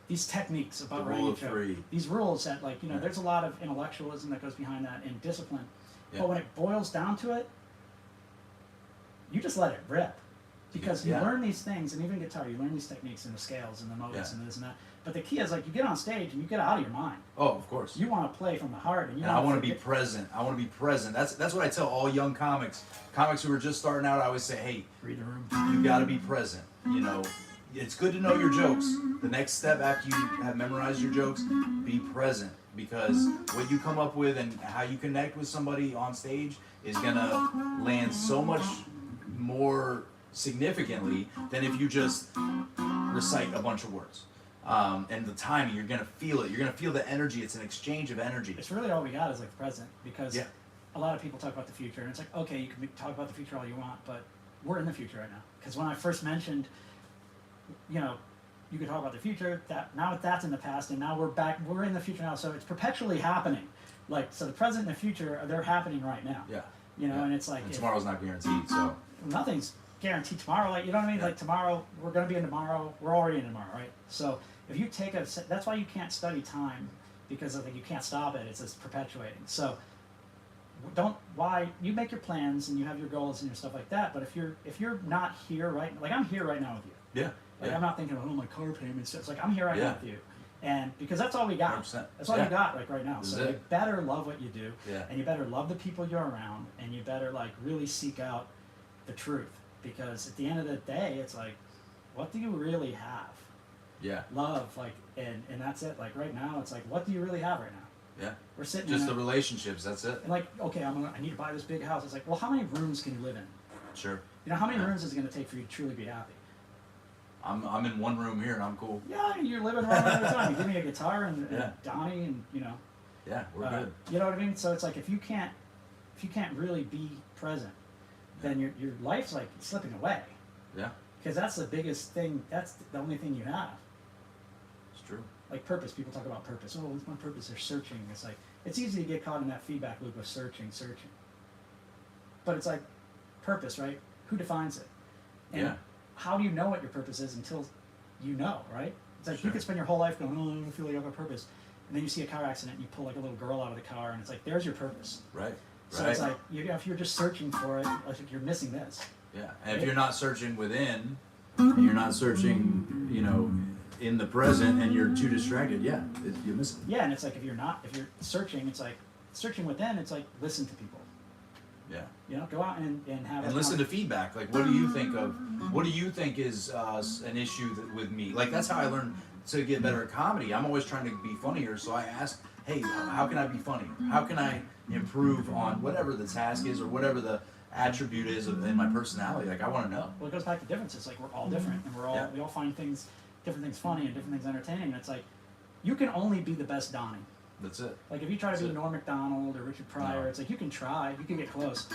these techniques about The writing rule a of joke. three. These rules that Yeah. there's a lot of intellectualism that goes behind that and discipline. Yeah. But when it boils down to it, you just let it rip. because you learn these things, and even guitar, you learn these techniques and the scales and the modes and this and that. But the key is like you get on stage and you get out of your mind. Oh, of course. You want to play from the heart, and I want to be present. I want to be present. That's what I tell all young comics who are just starting out. I always say, hey, read the room. You got to be present. You know, it's good to know your jokes. The next step after you have memorized your jokes, be present, because what you come up with and how you connect with somebody on stage is gonna land so much more significantly than if you just recite a bunch of words. And the timing, you're gonna feel it. You're gonna feel the energy. It's an exchange of energy. It's really all we got is like the present, because a lot of people talk about the future, and it's like, okay, you can talk about the future all you want, but we're in the future right now. Because when I first mentioned, you know, you could talk about the future, now that's in the past, and now we're in the future now, so it's perpetually happening. Like, so the present and the future, they're happening right now. Yeah. You know, and it's like... And tomorrow's not guaranteed, so... Nothing's guaranteed tomorrow, like, you know what I mean? Like, tomorrow, we're going to be in tomorrow, we're already in tomorrow, right? So, if you take that's why you can't study time, because you can't stop it, it's just perpetuating. So, you make your plans, and you have your goals and your stuff like that, but if you're not here right, like, I'm here right now with you. Yeah. Like, I'm not thinking, oh, my car payments. It's like, I'm here right now with you. And because that's all we got. 100%. That's all you got, like, right now. So you better love what you do. Yeah. And you better love the people you're around. And you better, like, really seek out the truth. Because at the end of the day, it's like, what do you really have? Yeah. Love, like, and that's it. Like, right now, it's like, what do you really have right now? Yeah. We're sitting just the relationships, that's it. And like, okay, I need to buy this big house. It's like, well, how many rooms can you live in? Sure. You know, how many rooms is it going to take for you to truly be happy? I'm in one room here and I'm cool. Yeah, you're living right at a time. You give me a guitar and Donnie and you know. Yeah, we're good. You know what I mean? So it's like if you can't really be present, then your life's like slipping away. Yeah. Because that's the biggest thing. That's the only thing you have. It's true. Like purpose. People talk about purpose. Oh, what's my purpose? They're searching. It's like it's easy to get caught in that feedback loop of searching. But it's like purpose, right? Who defines it? And how do you know what your purpose is until you know, right? It's like you could spend your whole life going, oh, I don't feel like I have a purpose. And then you see a car accident and you pull like a little girl out of the car and it's like, there's your purpose. Right. So it's like, if you're just searching for it, like you're missing this. Yeah. And if you're not searching within, and you're not searching, you know, in the present and you're too distracted, you're missing. Yeah, and it's like if you're searching, it's like searching within, it's like listen to people. Yeah. You know, go out and have. And listen to feedback. Like, what do you think of? What do you think is an issue with me? Like, that's how I learned to get better at comedy. I'm always trying to be funnier, so I ask, hey, how can I be funny? How can I improve on whatever the task is or whatever the attribute is in my personality? Like, I want to know. Well, it goes back to differences. Like, we're all different, and we all find different things funny and different things entertaining. And it's like, you can only be the best Donnie. That's it. Like if you try to be Norm Macdonald or Richard Pryor, it's like you can try, you can get close,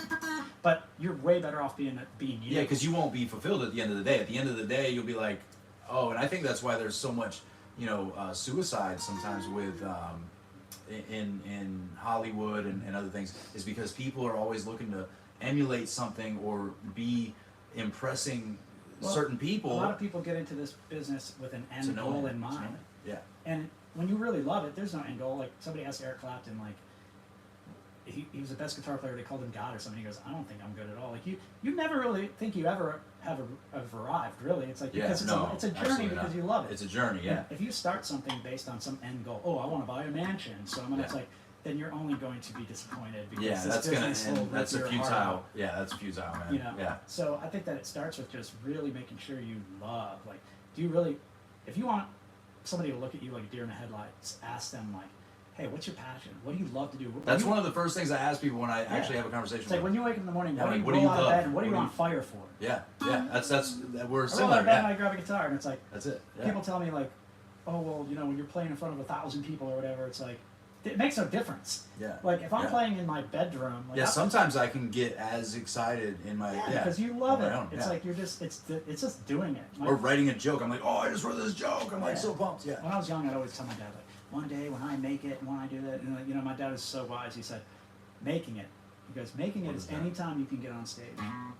but you're way better off being you. Yeah, because you won't be fulfilled at the end of the day. At the end of the day, you'll be like, oh, and I think that's why there's so much, you know, suicide sometimes with in Hollywood and other things, is because people are always looking to emulate something or be impressing certain people. A lot of people get into this business with an end goal in mind. Yeah. And when you really love it, there's no end goal. Like somebody asked Eric Clapton, like he was the best guitar player. They called him God or something. He goes, I don't think I'm good at all. Like you never really think you ever have arrived. Really, it's like because it's a journey because you love it. It's a journey. Yeah. And if you start something based on some end goal, oh, I want to buy a mansion, so I'm gonna. It's like then you're only going to be disappointed because that's a futile. Yeah, that's futile, man. You know. Yeah. So I think that it starts with just really making sure you love. Like, do you really? If you want somebody to look at you like a deer in the headlights, ask them like, hey, what's your passion? What do you love to do? That's one of the first things I ask people when I actually have a conversation. It's like when you wake up in the morning, what do you roll out of bed and what are you on fire for? Yeah, that's we're I similar. roll out of bed and I grab a guitar and it's like that's it. Yeah. People tell me like, oh well, you know, when you're playing in front of 1,000 people or whatever, it's like it makes no difference. Yeah. Like if I'm playing in my bedroom. Like, sometimes I can get as excited in my because you love it. It's like you're just it's just doing it. Or writing a joke. I'm like, oh, I just wrote this joke. I'm like so pumped. Yeah. When I was young, I'd always tell my dad like, one day when I make it, when I do that, and you know, my dad is so wise. He said, making it. He goes, making it is any time you can get on stage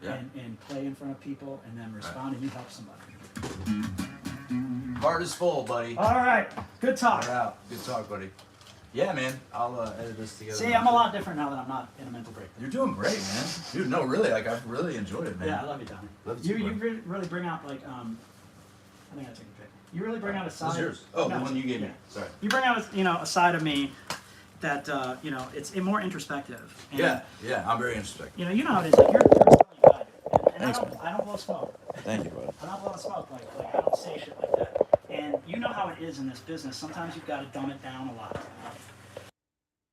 and play in front of people and then respond and you help somebody. Heart is full, buddy. All right. Good talk. We're out. Good talk, buddy. Yeah, man. I'll edit this together. See, I'm a lot different now that I'm not in a mental break. You're doing great, man. Dude, no, really, like I've really enjoyed it, man. Yeah, I love you, Tommy. Love You you, you too, really bring out like I think I took a pic. You really bring out a side. This is yours. Oh, No, the one you gave me. yeah. Sorry. You bring out a side of me that it's more introspective. And, Yeah, I'm very introspective. You know how it is. Like you're a solid guy, and Thanks, I don't blow smoke. Thank you, bud. I'm not blowing smoke. Like I don't say shit like that. And you know how it is in this business. Sometimes you've got to dumb it down a lot.